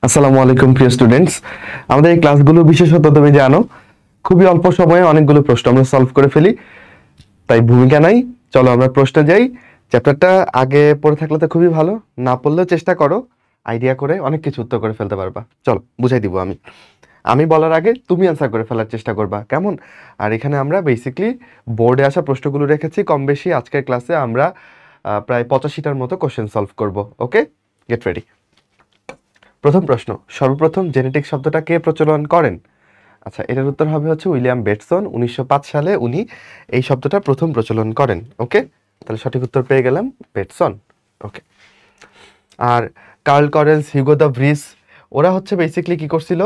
আসসালামু আলাইকুম প্রিয় স্টুডেন্টস। আমাদের এই ক্লাসগুলো বিশেষত তুমি জানো খুবই অল্প সময়ে অনেকগুলো প্রশ্ন আমরা সলভ করে ফেলি, তাই ভূমিকা নাই। চলো আমরা প্রশ্নে যাই। চ্যাপ্টারটা আগে পড়ে থাকলে তো খুবই ভালো, না পড়লেও চেষ্টা করো, আইডিয়া করে অনেক কিছু উত্তর করে ফেলতে পারবা। চলো বুঝাই দিব আমি বলার আগে তুমি অ্যান্সার করে ফেলার চেষ্টা করবা, কেমন? আর এখানে আমরা বেসিকলি বোর্ডে আসা প্রশ্নগুলো রেখেছি কম বেশি। আজকের ক্লাসে আমরা প্রায় 85টার মতো কোশ্চেন সলভ করব। ওকে, গেট রেডি। প্রথম প্রশ্ন, সর্বপ্রথম জেনেটিক শব্দটা কে প্রচলন করেন? আচ্ছা, এটার উত্তর হবে হচ্ছে উইলিয়াম বেটসন। 1905 সালে উনি এই শব্দটা প্রথম প্রচলন করেন। ওকে, তাহলে সঠিক উত্তর পেয়ে গেলাম বেটসন। ওকে, আর Carl Correns, Hugo de Vries, ওরা হচ্ছে বেসিকলি কি করছিল,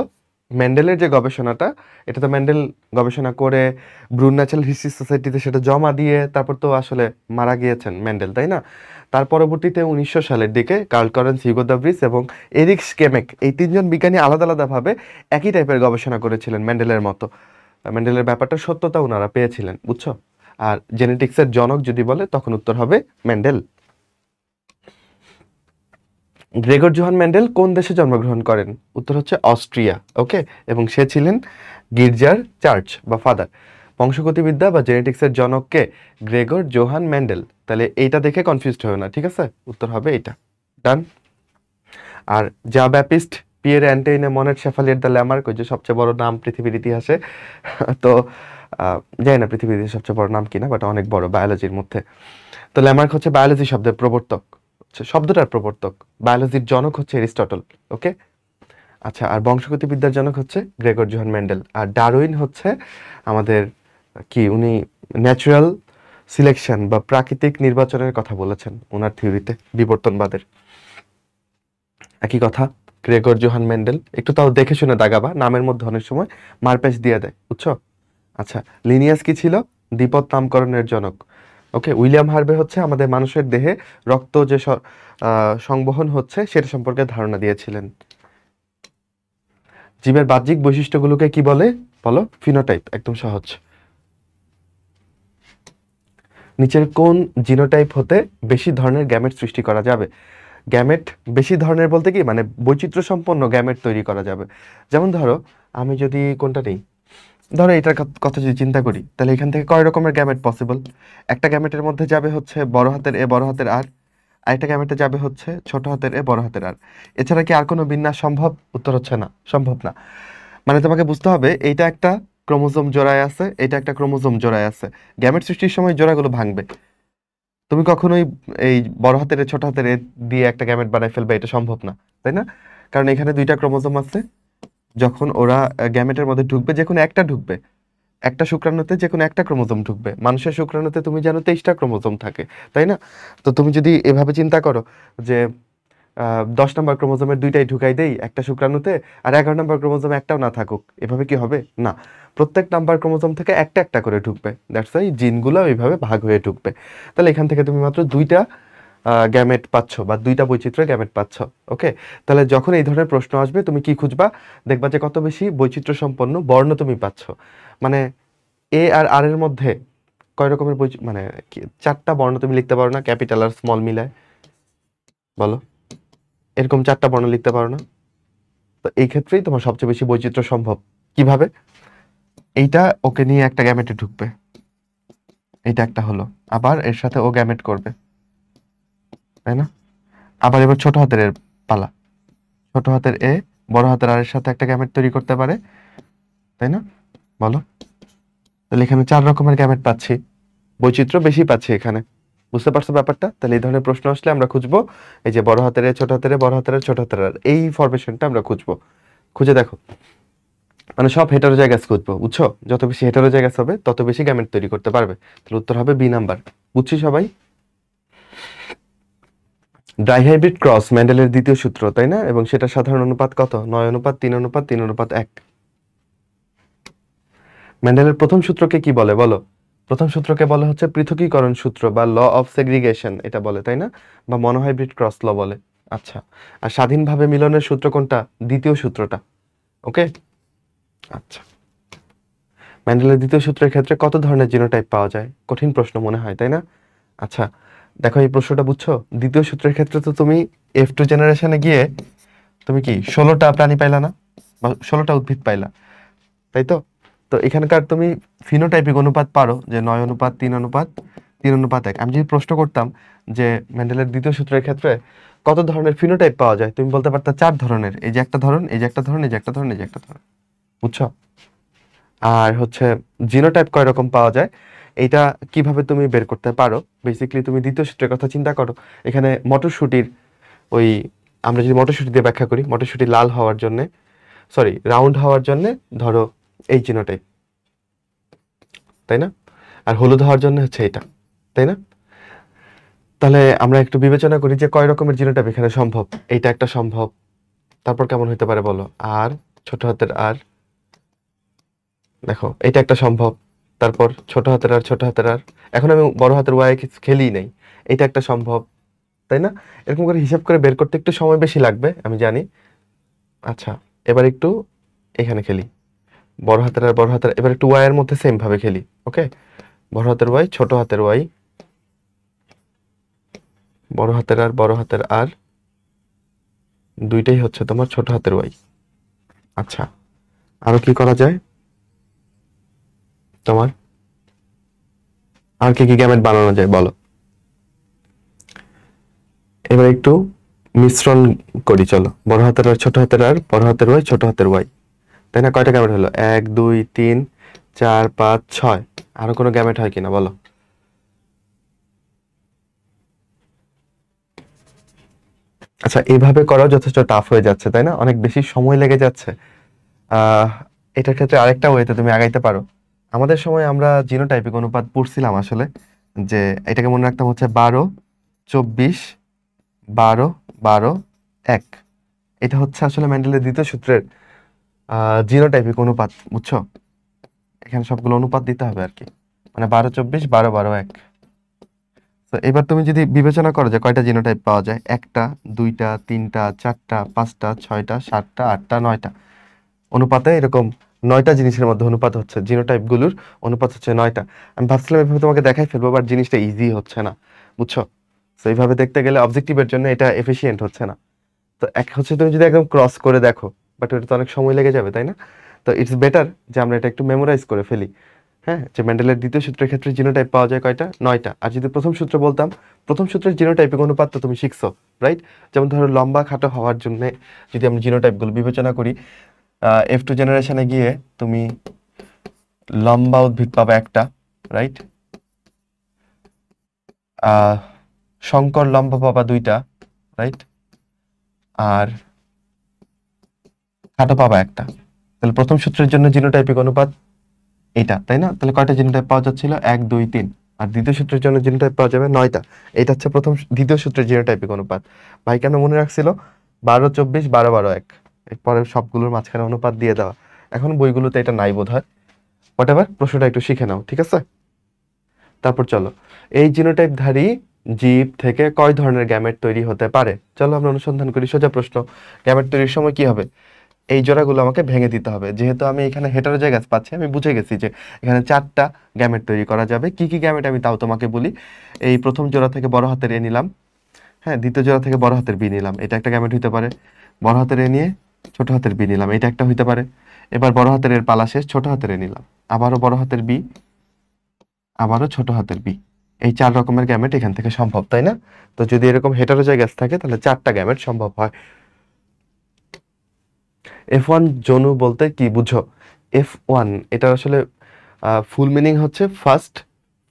মেন্ডেলের যে গবেষণাটা, এটা তো মেন্ডেল গবেষণা করে ব্রুন ন্যাচারাল হিস্ট্রি সোসাইটিতে সেটা জমা দিয়ে তারপর তো আসলে মারা গিয়েছেন মেন্ডেল, তাই না? তার পরবর্তীতে 1900 সালের দিকে Carl Correns, Hugo de Vries এবং এরিক স্কেমেক, এই তিনজন বিজ্ঞানী আলাদা আলাদাভাবে একই টাইপের গবেষণা করেছিলেন মেন্ডেলের মতো। মেন্ডেলের ব্যাপারটা সত্যতা ওনারা পেয়েছিলেন, বুঝছো? আর জেনেটিক্সের জনক যদি বলে তখন উত্তর হবে মেন্ডেল। গ্রেগর জোহান মেন্ডেল কোন দেশে জন্মগ্রহণ করেন? উত্তর হচ্ছে অস্ট্রিয়া। ওকে, এবং সে ছিলেন গির্জার চার্চ বা ফাদার। বংশগতিবিদ্যা বা জেনেটিক্সের জনককে গ্রেগর জোহান মেন্ডেল। তাহলে এইটা দেখে কনফিউজড হয়েও না, ঠিক আছে? উত্তর হবে এইটা। ডান। আর যা Baptiste Pierre Antoine Monet Chevalier de Lamarck, ওই যে সবচেয়ে বড় নাম পৃথিবীর ইতিহাসে। তো জানি না পৃথিবীর ইতিহাসে সবচেয়ে বড় নাম কিনা, বাট অনেক বড় বায়োলজির মধ্যে। তো ল্যামার্ক হচ্ছে বায়োলজি শব্দের প্রবর্তক, শব্দটার প্রবর্তক। বায়োলজির জনক হচ্ছে এরিস্টটল। ওকে, আচ্ছা, আর বংশগতিবিদ্যার জনক হচ্ছে গ্রেগর জোহান মেন্ডেল। আর ডারউইন হচ্ছে আমাদের কি, উনি ন্যাচারাল সিলেকশন বা প্রাকৃতিক নির্বাচনের কথা বলেছেন ওনার থিওরিতে, বিবর্তনবাদের। একই কথা, গ্রেগর জোহান মেন্ডেল একটু তাও দেখে শুনে দাগাবা, নামের মধ্যে অনেক সময় মারপ্যাচ দিয়ে দেয়, বুঝছো? আচ্ছা, লিনিয়াস কি ছিল? দ্বিপদ নামকরণের জনক। ওকে, উইলিয়াম হার্ভে হচ্ছে আমাদের মানুষের দেহে রক্ত যে সংবহন হচ্ছে সেটা সম্পর্কে ধারণা দিয়েছিলেন। জীবের বাহ্যিক বৈশিষ্ট্যগুলোকে কি বলে? বলো, ফিনোটাইপ। একদম সহজ। নিচের কোন জিনোটাইপ হতে বেশি ধরনের গ্যামেট সৃষ্টি করা যাবে? গ্যামেট বেশি ধরনের বলতে কি, মানে বৈচিত্র্য সম্পন্ন গ্যামেট তৈরি করা যাবে। যেমন ধরো, আমি যদি কোনটা নেই, ধরো এটার কথা যদি চিন্তা করি, তাহলে এখান থেকে কয় রকমের গ্যামেট পসিবল? একটা গ্যামেটের মধ্যে যাবে হচ্ছে বড় হাতের এ, বড় হাতের আর। আরেকটা গ্যামেটে যাবে হচ্ছে ছোট হাতের এ, বড় হাতের আর। এছাড়া কি আর কোনো বিন্যাস সম্ভব? উত্তর হচ্ছে না, সম্ভব না। মানে তোমাকে বুঝতে হবে এইটা একটা ক্রোমোজোম জোড়ায় আছে, এটা একটা ক্রোমোজোম জোড়ায় আছে। গ্যামেট সৃষ্টির সময় জোড়াগুলো ভাঙবে। তুমি কখনোই এই বড় হাতের এ, ছোট হাতের এ দিয়ে একটা গ্যামেট বানাই ফেলবে, এটা সম্ভব না, তাই না? কারণ এখানে দুইটা ক্রোমোজোম আছে। যখন ওরা গ্যামেটের মধ্যে ঢুকবে, যে কোনো একটা ঢুকবে, একটা শুক্রাণুতে যে কোনো একটা ক্রোমোজোম ঢুকবে। মানুষের শুক্রাণুতে তুমি জানো 23টা ক্রোমোজোম থাকে, তাই না? তো তুমি যদি এভাবে চিন্তা করো যে 10 নম্বর ক্রোমোজোমের দুইটাই ঢুকাই দেই একটা শুক্রাণুতে, আর 11 নম্বর ক্রোমোজোম একটাও না থাকুক, এভাবে কি হবে? না, প্রত্যেক নাম্বার ক্রোমোজোম থেকে একটা একটা করে ঢুকবে। দ্যাটস ওয়াই জিনগুলো ওইভাবে ভাগ হয়ে ঢুকবে। তাহলে এখান থেকে তুমি মাত্র দুইটা গ্যামেট পাচ্ছ বা দুইটা বৈচিত্র্য গ্যামেট পাচ্ছ। ওকে, তাহলে যখন এই ধরনের প্রশ্ন আসবে তুমি কি খুঁজবা? দেখবা যে কত বেশি বৈচিত্র্য সম্পন্ন বর্ণ তুমি পাচ্ছ। মানে এ আর আর এর মধ্যে কয় রকমের মানে চারটা বর্ণ তুমি লিখতে পারো না, ক্যাপিটাল আর স্মল মিলায়? বলো, এরকম চারটা বর্ণ লিখতে পারো না? তো এই ক্ষেত্রেই তোমার সবচেয়ে বেশি বৈচিত্র্য সম্ভব। কিভাবে? এইটা ওকে নিয়ে একটা গ্যামেটে ঢুকবে, এইটা একটা হলো, আবার এর সাথে ও গ্যামেট করবে, তাই না? আবার এবার ছোট হাতের এর পালা, ছোট হাতের এ বড় হাতের আর এর সাথে একটা গ্যামেট তৈরি করতে পারে, তাই না? বলো, তাহলে এখানে 4 রকমের গ্যামেট পাচ্ছি, বৈচিত্র্য বেশি পাচ্ছি এখানে। বুঝতে পারছো ব্যাপারটা? তাহলে এই ধরনের প্রশ্ন আসলে আমরা খুঁজবো এই যে বড় হাতের এ, ছোট হাতের এ, বড় হাতের এ, ছোট হাতের আর, এই ফরমেশনটা আমরা খুঁজবো। খুঁজে দেখো, মানে সব হেটারোজাইগাস খুঁজবো, বুঝছো? যত বেশি হেটারোজাইগাস হবে তত বেশি গ্যামেট তৈরি করতে পারবে। তাহলে উত্তর হবে বি নাম্বার। বুঝছি সবাই? ডাইহাইব্রিড ক্রস মেন্ডেলের দ্বিতীয় সূত্র, তাই না? এবং সেটা সাধারণ অনুপাত কত? 9:3:3:1। মেন্ডেলের প্রথম সূত্রকে কি বলে বলো? প্রথম সূত্রকে বলে হচ্ছে পৃথকীকরণ সূত্র বা ল অফ সেগ্রিগেশন, এটা বলে, তাই না? বা মনোহাইব্রিড ক্রস ল বলে। আচ্ছা, আর স্বাধীনভাবে মিলনের সূত্র কোনটা? দ্বিতীয় সূত্রটা। ওকে, আচ্ছা। মেন্ডেলের দ্বিতীয় সূত্রের ক্ষেত্রে কত ধরনের জিনোটাইপ পাওয়া যায়? কঠিন প্রশ্ন মনে হয়, তাই না? আচ্ছা, দেখো এই প্রশ্নটা বুঝছো? দ্বিতীয় সূত্রের ক্ষেত্রে তো তুমি F2 জেনারেশনে গিয়ে তুমি কি 16টা প্রাণী পাইলা না, বা 16টা উদ্ভিদ পাইলা, তাই তো? তো এখানকার তুমি ফিনোটাইপিক অনুপাত পারো, যে 9:3:3:1। আমি যদি প্রশ্ন করতাম যে মেন্ডেলের দ্বিতীয় সূত্রের ক্ষেত্রে কত ধরনের ফিনোটাইপ পাওয়া যায়, তুমি বলতে পারতা 4 ধরনের, এই যে একটা ধরন, এই যে একটা ধরন, এই যে একটা ধরন, এই যে একটা ধরন, বুঝছো? আর হচ্ছে জিনোটাইপ কয় রকম পাওয়া যায়, এটা কিভাবে তুমি বের করতে পারো, বেসিক্যালি তুমি দ্বিতীয় সূত্রের কথা চিন্তা করো। এখানে মটরশুটির ওই, আমরা যদি মটরশুটি দিয়ে ব্যাখ্যা করি, মটরশুটি লাল হওয়ার জন্য, সরি রাউন্ড হওয়ার জন্য ধরো এই জিনোটাইপ, তাই না? আর হলুদ হওয়ার জন্য হচ্ছে এটা, তাই না? তাহলে আমরা একটু বিবেচনা করি যে কয় রকমের জিনোটাইপ এখানে সম্ভব। এইটা একটা সম্ভব, তারপর কেমন হতে পারে বলো, আর ছোট হাতের আর, দেখো এটা একটা সম্ভব, তারপর ছোট হাতের আর, ছোট হাতের আর, এখন আমি বড় হাতের ওয়াই খেলি নাই, এটা একটা সম্ভব, তাই না? এরকম করে হিসাব করে বের করতে একটু সময় বেশি লাগবে আমি জানি। আচ্ছা, এবার একটু এখানে খেলি, বড় হাতের আর বড় হাতের, এবার একটু ওয়াই এর মধ্যে সেম ভাবে খেলি। ওকে, বড় হাতের ওয়াই, ছোট হাতের ওয়াই, বড় হাতের আর, বড় হাতের আর, দুইটাই হচ্ছে তোমার ছোট হাতের ওয়াই। আচ্ছা, আরো কি করা যায় তোমার, আর কি কি গ্যামেট বানানো যায় বলো? এবার একটু মিশ্রণ করি, চলো। বড় হাতের আর, ছোট হাতের আর, বড় হাতের ওয়াই, ছোট হাতের ওয়াই, তাই না? কয়টা গ্যামেট হলো? 1 2 3 4 5 6। আরো কোনো গ্যামেট হয় কিনা বলো? আচ্ছা, এইভাবে করাও যথেষ্ট টাফ হয়ে যাচ্ছে, তাই না? অনেক বেশি সময় লেগে যাচ্ছে। আহ এটার ক্ষেত্রে আরেকটা ওয়েতে তুমি আগাইতে পারো। আমাদের সময় আমরা জিনোটাইপিক অনুপাত পড়ছিলাম আসলে, যে এটাকে মনে রাখতাম হচ্ছে 12 24 12 12 1। এটা হচ্ছে আসলে মেন্ডেলের দ্বিতীয় সূত্রের জিনোটাইপিক অনুপাত, বুঝছো? এখানে সবগুলো অনুপাত দিতে হবে আর কি, মানে 12 24 12 12 1। তো এবার তুমি যদি বিবেচনা করো যে কয়টা জিনোটাইপ পাওয়া যায়, 1টা 2টা 3টা 4টা 5টা 6টা 7টা 8টা 9টা, অনুপাতে এরকম 9টা জিনিসের মধ্যে অনুপাত হচ্ছে, জিনোটাইপ গুলোর অনুপাত হচ্ছে 9টা। আমি ভাবছিলাম এভাবে তোমাকে দেখাই ফেলবো, বাট জিনিসটা ইজি হচ্ছে না, বুঝছো? তো এইভাবে দেখতে গেলে অবজেক্টিভের জন্য এটা এফিশিয়েন্ট হচ্ছে না। তো এক হচ্ছে তুমি যদি একদম ক্রস করে দেখো, বাট ওটা তো অনেক সময় লেগে যাবে, তাই না? তো ইটস বেটার যে আমরা এটা একটু মেমোরাইজ করে ফেলি। হ্যাঁ, যে মেন্ডেলের দ্বিতীয় সূত্রের ক্ষেত্রে জিনোটাইপ পাওয়া যায় কয়টা? 9টা। আর যদি প্রথম সূত্র বলতাম, প্রথম সূত্রের জিনোটাইপিক অনুপাত তো তুমি শিখছো, রাইট? যেমন ধরো লম্বা খাটো হওয়ার জন্য যদি আমরা জিনোটাইপগুলো বিবেচনা করি, F2 জেনারেশনে গিয়ে তুমি লম্বা উদ্ভিদ পাবা একটা, রাইট? সংকর লম্বা পাবা 2টা, রাইট? আর খাটো পাবা একটা। তাহলে প্রথম সূত্রের জন্য জিনোটাইপিক অনুপাত এটা, তাই না? তাহলে কয়টা জিনোটাইপ পাওয়া যাচ্ছিল? 1 2 3। আর দ্বিতীয় সূত্রের জন্য জিনোটাইপ পাওয়া যাবে 9টা। এটা হচ্ছে দ্বিতীয় সূত্রের জিনোটাইপিক অনুপাত। ভাই কেন মনে রাখছিল? 12 24 12 12 1। এরপরে সবগুলোর মাঝখানে অনুপাত দিয়ে দেওয়া। এখন বইগুলোতে এটা নাই বোধহয়। হোয়াটএভার, প্রশ্নটা একটু শিখে নাও, ঠিক আছে? তারপর চলো, এই জিনোটাইপধারী জীব থেকে কয় ধরনের গ্যামেট তৈরি হতে পারে? চলো আমরা অনুসন্ধান করি। সোজা প্রশ্ন, গ্যামেট তৈরির সময় কি হবে? এই জোড়াগুলো আমাকে ভেঙে দিতে হবে। যেহেতু আমি এখানে হেটারোজাইগাস পাচ্ছি, আমি বুঝে গেছি যে এখানে 4টা গ্যামেট তৈরি করা যাবে। কি কি গ্যামেট আমি তাও তোমাকে বলি। এই প্রথম জোড়া থেকে বড় হাতের এ নিলাম, হ্যাঁ, দ্বিতীয় জোড়া থেকে বড় হাতের বি নিলাম, এটা একটা গ্যামেট হইতে পারে। বড় হাতের এ নিয়ে ছোট হাতের বি নিলাম, এটা একটা হইতে পারে। এবার বড় হাতের এর পালা শেষ, ছোট হাতের এ নিলাম, আবারও বড় হাতের বি, আবারও ছোট হাতের বি। এই 4 রকমের গ্যামেট এখান থেকে সম্ভব, তাই না? তো যদি এরকম হেটারোজাইগাস থাকে তাহলে 4টা গ্যামেট সম্ভব হয়। F1 জনু বলতে কি বুঝো? F1 এটা আসলে ফুল মিনিং হচ্ছে ফার্স্ট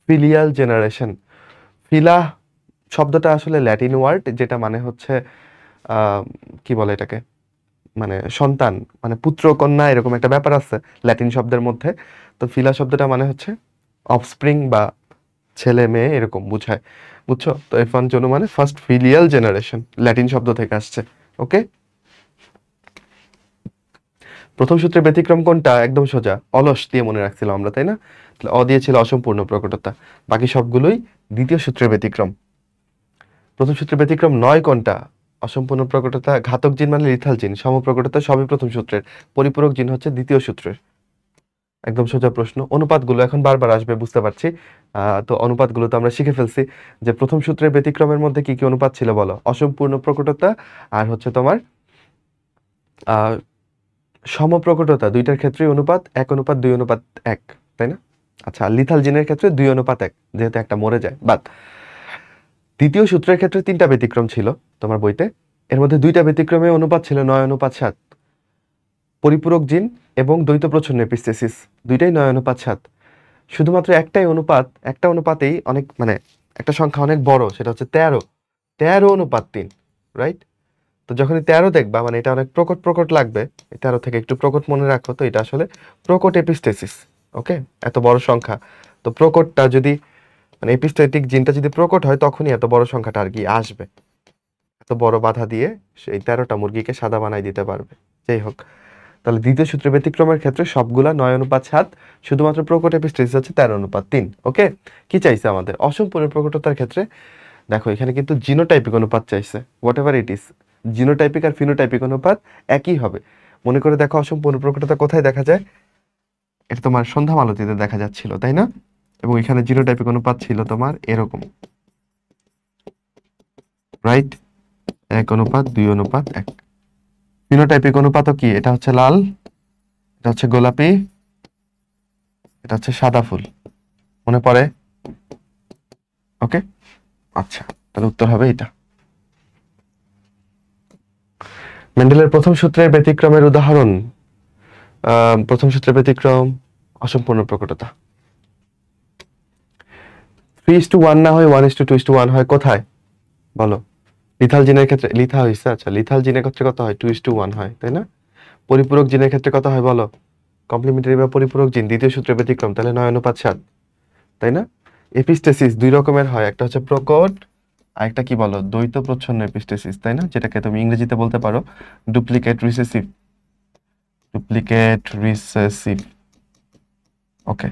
ফিলিয়াল জেনারেশন। ফিলা শব্দটা আসলে ল্যাটিন ওয়ার্ড, যেটা মানে হচ্ছে কি বলে এটাকে, মানে সন্তান, মানে পুত্র কন্যা, এরকম একটা ব্যাপার আছে ল্যাটিন শব্দের মধ্যে। তো ফিলা শব্দটা মানে হচ্ছে অফস্প্রিং বা ছেলে মেয়ে এরকম বুঝায়, বুঝছো? তো F1 জনু মানে ফার্স্ট ফিলিয়াল জেনারেশন, ল্যাটিন শব্দ থেকে আসছে। ওকে, প্রথম সূত্রের ব্যতিক্রম কোনটা? একদম সোজা, অলস দিয়ে মনে রাখছিলাম আমরা, তাই না? তাহলে অ দিয়ে ছিল অসম্পূর্ণ প্রকটতা, বাকি সবগুলোই দ্বিতীয় সূত্রের ব্যতিক্রম। প্রথম সূত্রের ব্যতিক্রম নয় কোনটা? অসম্পূর্ণ প্রকটতা, ঘাতক জিন মানে লিথাল জিন, সমপ্রকটতা সবই প্রথম সূত্রের, পরিপূরক জিন হচ্ছে দ্বিতীয় সূত্রের। একদম সোজা প্রশ্ন। অনুপাতগুলো এখন বারবার আসবে বুঝতে পারছি। তো অনুপাতগুলো তো আমরা শিখে ফেলছি, যে প্রথম সূত্রের ব্যতিক্রমের মধ্যে কি কি অনুপাত ছিল বলো? অসম্পূর্ণ প্রকটতা, আর হচ্ছে তোমার আহ সমপ্রকটতা দুইটার ক্ষেত্রেই অনুপাত 1:2:1, তাই না? আচ্ছা, লিথাল জিনের ক্ষেত্রে 2:1, যেহেতু একটা মরে যায় বাদ। দ্বিতীয় সূত্রের ক্ষেত্রে 3টা ব্যতিক্রম ছিল তোমার বইতে, এর মধ্যে 2টা ব্যতিক্রমে অনুপাত ছিল 9:7। পরিপূরক জিন এবং দ্বৈত প্রচ্ছন্ন এপিস্টেসিস দুইটাই 9:7। শুধুমাত্র একটা অনুপাতেই অনেক মানে একটা সংখ্যা অনেক বড়, সেটা হচ্ছে 13:3, রাইট? তো যখনই 13 দেখবা মানে এটা অনেক প্রকট প্রকট লাগবে, 13 থেকে একটু প্রকট মনে রাখো, তো এটা আসলে প্রকট এপিস্টেসিস। ওকে, এত বড় সংখ্যা, তো প্রকটটা যদি মানে এপিস্টেটিক জিনটা যদি প্রকট হয় তখনই এত বড় সংখ্যাটা আর কি আসবে, এত বড় বাধা দিয়ে সেই 13টা মুরগিকে সাদা বানাই দিতে পারবে। যাই হোক, তাহলে দ্বিতীয় সূত্রে ব্যতিক্রমের ক্ষেত্রে সবগুলা 9:7, শুধুমাত্র প্রকট এপিস্টেসিস হচ্ছে 13:3। ওকে, কি চাইছে আমাদের অসম্পূর্ণ প্রকটতার ক্ষেত্রে? দেখো এখানে কিন্তু জিনোটাইপিক অনুপাত চাইছে, whatever it is. Genotypic আর ফিনোটাইপিক অনুপাত একই হবে। মনে করে দেখো অসম্পূর্ণ প্রকটতা কোথায় দেখা যায়, এটা তোমার সন্ধ্যা মালতীতে দেখা যাচ্ছিল, তাই না? এবং এখানে জিনোটাইপিক অনুপাত ছিল তোমার এরকম, রাইট? 1:2:1। ফিনোটাইপিক অনুপাতও কি, এটা হচ্ছে লাল, এটা হচ্ছে গোলাপি, এটা হচ্ছে সাদা ফুল, মনে পড়ে? ওকে, আচ্ছা, তাহলে উত্তর হবে এটা। মেন্ডেলের প্রথম সূত্রের ব্যতিক্রমের উদাহরণ। প্রথম সূত্রের ব্যতিক্রম অসম্পূর্ণ প্রকটতা। 3:1 না হয় 1:2:1 হয় কোথায় বলো? লিথাল জিনের ক্ষেত্রে লিথা হয়েছে, আচ্ছা লিথাল জিনের ক্ষেত্রে কত হয়? 2:1 হয়, তাই না? পরিপূরক জিনের ক্ষেত্রে কত হয় বলো? কমপ্লিমেন্টারি বা পরিপূরক জিন দ্বিতীয় সূত্রের ব্যতিক্রম, তাহলে 9:7, তাই না? এপিস্টেসিস দুই রকমের হয়, একটা হচ্ছে প্রকট আর একটা কি বলো, দ্বৈত প্রচ্ছন্ন এপিস্টেসিস, তাই না? যেটাকে তুমি ইংরেজিতে বলতে পারো ডুপ্লিকেট রিসেসিভ। ওকে,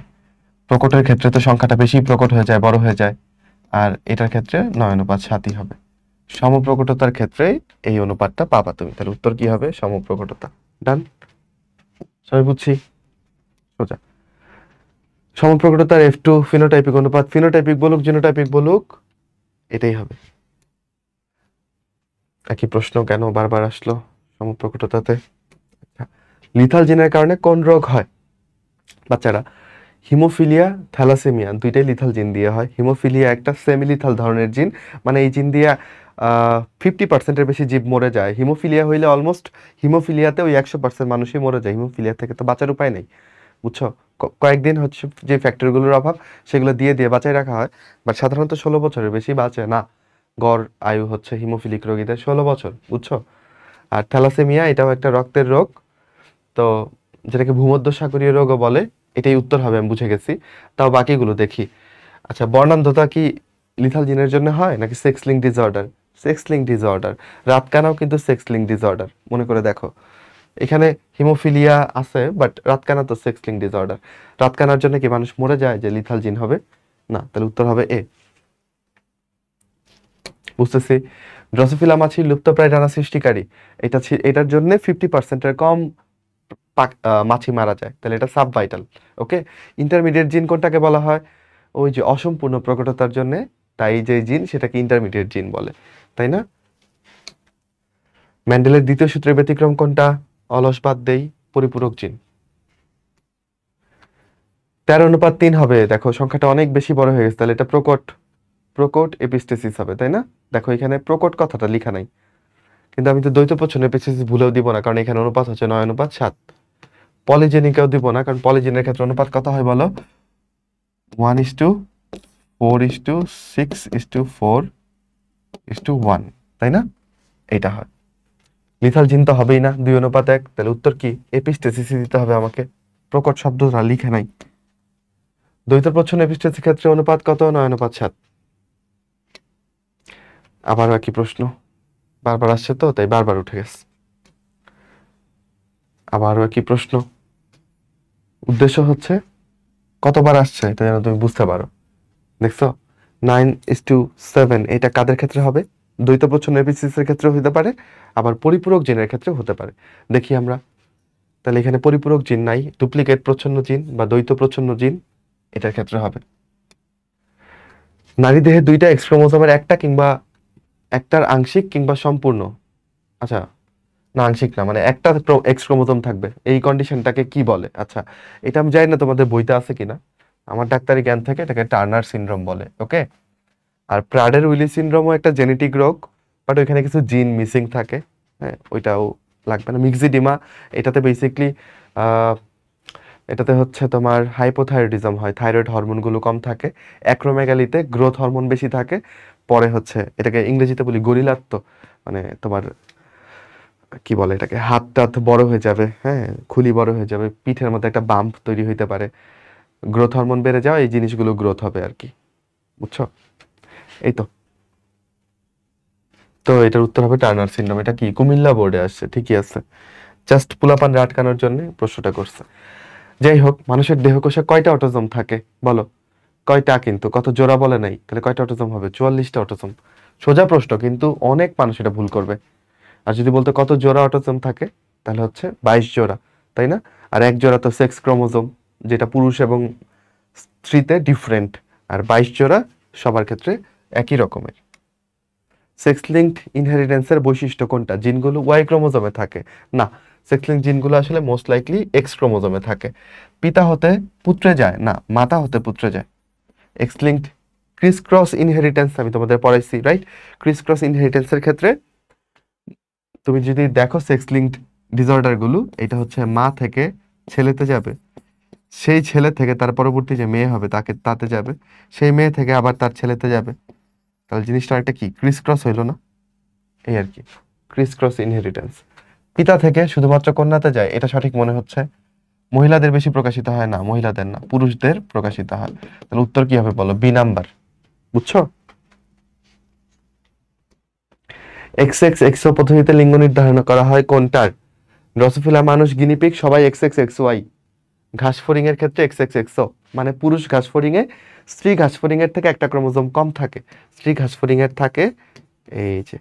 প্রকটের ক্ষেত্রে তো সংখ্যাটা বেশি প্রকট হয়ে যায়, বড় হয়ে যায়, আর এটার ক্ষেত্রে 9:7 হবে। সমপ্রকটতার ক্ষেত্রে এই অনুপাতটা পাবা তুমি, তাহলে উত্তর কি হবে? সমপ্রকটতা। ডান, সবাই বুঝছি, সোজা। সমপ্রকটতার F2 ফিনোটাইপিক অনুপাত, ফিনোটাইপিক বলুক জিনোটাইপিক বলুক এটাই হবে। একই প্রশ্ন কেন বারবার আসলো সমপ্রকটতাতে? লিথাল জিনের কারণে কোন রোগ হয় বাচ্চারা? হিমোফিলিয়া, থ্যালাসেমিয়া দুইটাই লিথাল জিন দিয়ে হয়। হিমোফিলিয়া একটা সেমি লিথাল ধরনের জিন, মানে এই জিন দিয়ে 50%-এর বেশি জীব মরে যায়। হিমোফিলিয়া হইলে অলমোস্ট হিমোফিলিয়াতে ওই 100% মানুষই মরে যায়। হিমোফিলিয়া থেকে তো বাঁচার উপায় নেই, বুঝছো? কয়েকদিন হচ্ছে যে ফ্যাক্টরগুলোর অভাব সেগুলো দিয়ে দিয়ে বাঁচাই রাখা হয়, বাট সাধারণত 16 বছরের বেশি বাঁচে না। গড় আয়ু হচ্ছে হিমোফিলিক রোগীদের 16 বছর, বুঝছো? আর থ্যালাসেমিয়া এটাও একটা রক্তের রোগ, তো যেটাকে ভূমধ্যসাগরীয় রোগও বলে। এটাই উত্তর হবে, আমি বুঝে গেছি। তাও বাকিগুলো দেখি। আচ্ছা, বর্ণান্ধতা কি লিথাল জিনের জন্য হয় নাকি sex link disorder? Sex link disorder. রাতকানাও কিন্তু সেক্স লিঙ্ক ডিসঅর্ডার, মনে করে দেখো। এখানে হিমোফিলিয়া আছে, বাট রাতকানা তো সেক্স লিঙ্ক ডিসঅর্ডার। রাতকানার জন্য কি মানুষ মরে যায় যে লিথাল জিন হবে? না, তাহলে উত্তর হবে এ। বুঝতেছি। ড্রসোফিলা মাছি লুপ্তপ্রায় ডানা সৃষ্টিকারী, এটার জন্য 50%-এর কম মাছি মারা যায়, তাহলে এটা সাব ভাইটাল। ওকে, ইন্টারমিডিয়েট জিন কোনটাকে বলা হয়? ওই যে অসম্পূর্ণ প্রকটতার জন্য, তাই যে জিন সেটাকে ইন্টারমিডিয়েট জিন বলে, তাই না? মেন্ডেলের দ্বিতীয় সূত্রের ব্যতিক্রম কোনটা? অলস বাদ দেই, পরিপূরক জিন। 13:3 হবে, দেখো সংখ্যাটা অনেক বেশি বড় হয়ে গেছে, তাহলে এটা প্রকট এপিস্টেসিস হবে, তাই না? দেখো এখানে প্রকট কথাটা লেখা নাই, কিন্তু আমি তো দ্বৈত প্রচ্ছন্ন এপিস্টেসিস ভুলেও দিব না, কারণ এখানে অনুপাত হচ্ছে 9:7। পলিজেনিকেও দিব না, কারণ পলিজেনের ক্ষেত্রে অনুপাত কত হয় বলো? 1:4:6:4:1, তাই না? এইটা হয়। লিথাল জিন তো হবেই না, 2:1, তাহলে উত্তর কি? এপিস্টেসিস দিতে হবে আমাকে, প্রকট শব্দটা লিখে নাই। দ্বৈত প্রচ্ছন্ন এপিস্টেসিস ক্ষেত্রে অনুপাত কত? 9:7। আবারও একই প্রশ্ন, বারবার আসছে তো তাই বারবার উঠে গেছে। আবারও একই প্রশ্ন, উদ্দেশ্য হচ্ছে কতবার আসছে এটা যেন তুমি বুঝতে পারো। দেখছো, 9:7 এটা কাদের ক্ষেত্রে হবে? দ্বৈত প্রচ্ছন্ন এপিস্টেসিসের ক্ষেত্রে হতে পারে, আবার পরিপূরক জিনের ক্ষেত্রে হতে পারে। দেখি আমরা, তাহলে এখানে পরিপূরক জিন নাই, ডুপ্লিকেট প্রচ্ছন্ন জিন বা দ্বৈত প্রচ্ছন্ন জিন এটার ক্ষেত্রে হবে। নারী দেহে 2টা এক্স ক্রোমোসোমের একটা কিংবা একটার আংশিক কিংবা সম্পূর্ণ, আচ্ছা না, আংশিক না, মানে একটা এক্স ক্রোমোজোম থাকবে, এই কন্ডিশনটাকে কি বলে? আচ্ছা, এটা আমি জানি না তোমাদের বইতে আছে কিনা, আমার ডাক্তারি জ্ঞান থেকে এটাকে টার্নার সিনড্রোম বলে। ওকে। আর প্রাডের উইলি সিনড্রোমও একটা জেনেটিক রোগ, বাট ওইখানে কিছু জিন মিসিং থাকে। হ্যাঁ, ওইটাও লাগবে না। মিক্সিডিমা, এটাতে বেসিকলি এটাতে হচ্ছে তোমার হাইপোথাইরয়েডিজম হয়, থাইরয়েড হরমোনগুলো কম থাকে। অ্যাক্রোমেগালিতে গ্রোথ হরমোন বেশি থাকে। পরে হচ্ছে এটাকে ইংরেজিতে বলি গরিলাত্ম, মানে তোমার কি বলে এটাকে, হাত টাত বড় হয়ে যাবে, হ্যাঁ, খুলি বড় হয়ে যাবে, পিঠের মধ্যে একটা বাম্প তৈরি হইতে পারে। গ্রোথ হরমোন বেড়ে যাওয়া, এই জিনিসগুলো গ্রোথ হবে আর কি। বুঝছো? এই তো। তো এটার উত্তর হবে টার্নার সিনড্রোম। এটা কি কুমিল্লা বোর্ডে আসছে? ঠিকই আছে, জাস্ট পোলাপান আটকানোর জন্য প্রশ্নটা করছে। যাই হোক, মানুষের দেহকোষে কয়টা অটোজোম থাকে বলো? কয়টা, কিন্তু কত জোড়া বলে নাই, তাহলে কয়টা অটোজোম হবে? 44টা অটোজোম। সোজা প্রশ্ন, কিন্তু অনেক মানুষ এটা ভুল করবে। আর যদি বলতে কত জোড়া অটোজোম থাকে, তাহলে হচ্ছে 22 জোড়া, তাই না? আর এক জোড়া তো সেক্স ক্রোমোজোম, যেটা পুরুষ এবং স্ত্রীতে ডিফারেন্ট। আর 22 জোড়া সবার ক্ষেত্রে একই রকমের। সেক্স লিঙ্কড ইনহেরিটেন্সের বৈশিষ্ট্য কোনটা? জিনগুলো ওয়াই ক্রোমোজোমে থাকে না, সেক্স লিঙ্ক জিনগুলো আসলে মোস্ট লাইকলি এক্স ক্রোমোজোমে থাকে। পিতা হতে পুত্রে যায় না, মাতা হতে পুত্রে যায়। X linked Chris cross inheritance আমি তোমাদের পড়াইছি, রাইট? ক্রিস ক্রস ইনহেরিটেন্সের ক্ষেত্রে তুমি যদি দেখো সেক্স লিঙ্কড ডিসঅর্ডার গুলো, এটা হচ্ছে মা থেকে ছেলেতে যাবে, সেই ছেলে থেকে তার পরবর্তী যে মেয়ে হবে তাকে তাতে যাবে, সেই মেয়ে থেকে আবার তার ছেলেতে যাবে। তাহলে জিনিসটা একটা কি ক্রিস ক্রস হইলো না? এই আর কি ক্রিস ক্রস ইনহেরিটেন্স। পিতা থেকে শুধুমাত্র কন্যাতে যায়, এটা সঠিক মনে হচ্ছে। মহিলাদের বেশি প্রকাশিত হয় না, মহিলাদের না, পুরুষদের প্রকাশিত হয়। তাহলে উত্তর কি হবে বলো? B number. বুঝছো? এক্স এক্স এক্সো পদ্ধতিতে লিঙ্গ নির্ধারণ করা হয় কোনটার? ড্রসোফিলা মানুষ, গিনিপিগ সবাই এক্স এক্স এক্স ওয়াই। ঘাসফড়িং এর ক্ষেত্রে এক্স এক্স এক্সো, মানে পুরুষ ঘাসফড়িং এ স্ত্রী ঘাসফড়িং এর থেকে একটা ক্রোমোজোম কম থাকে। স্ত্রী ঘাসফড়িং এর থাকে এই যে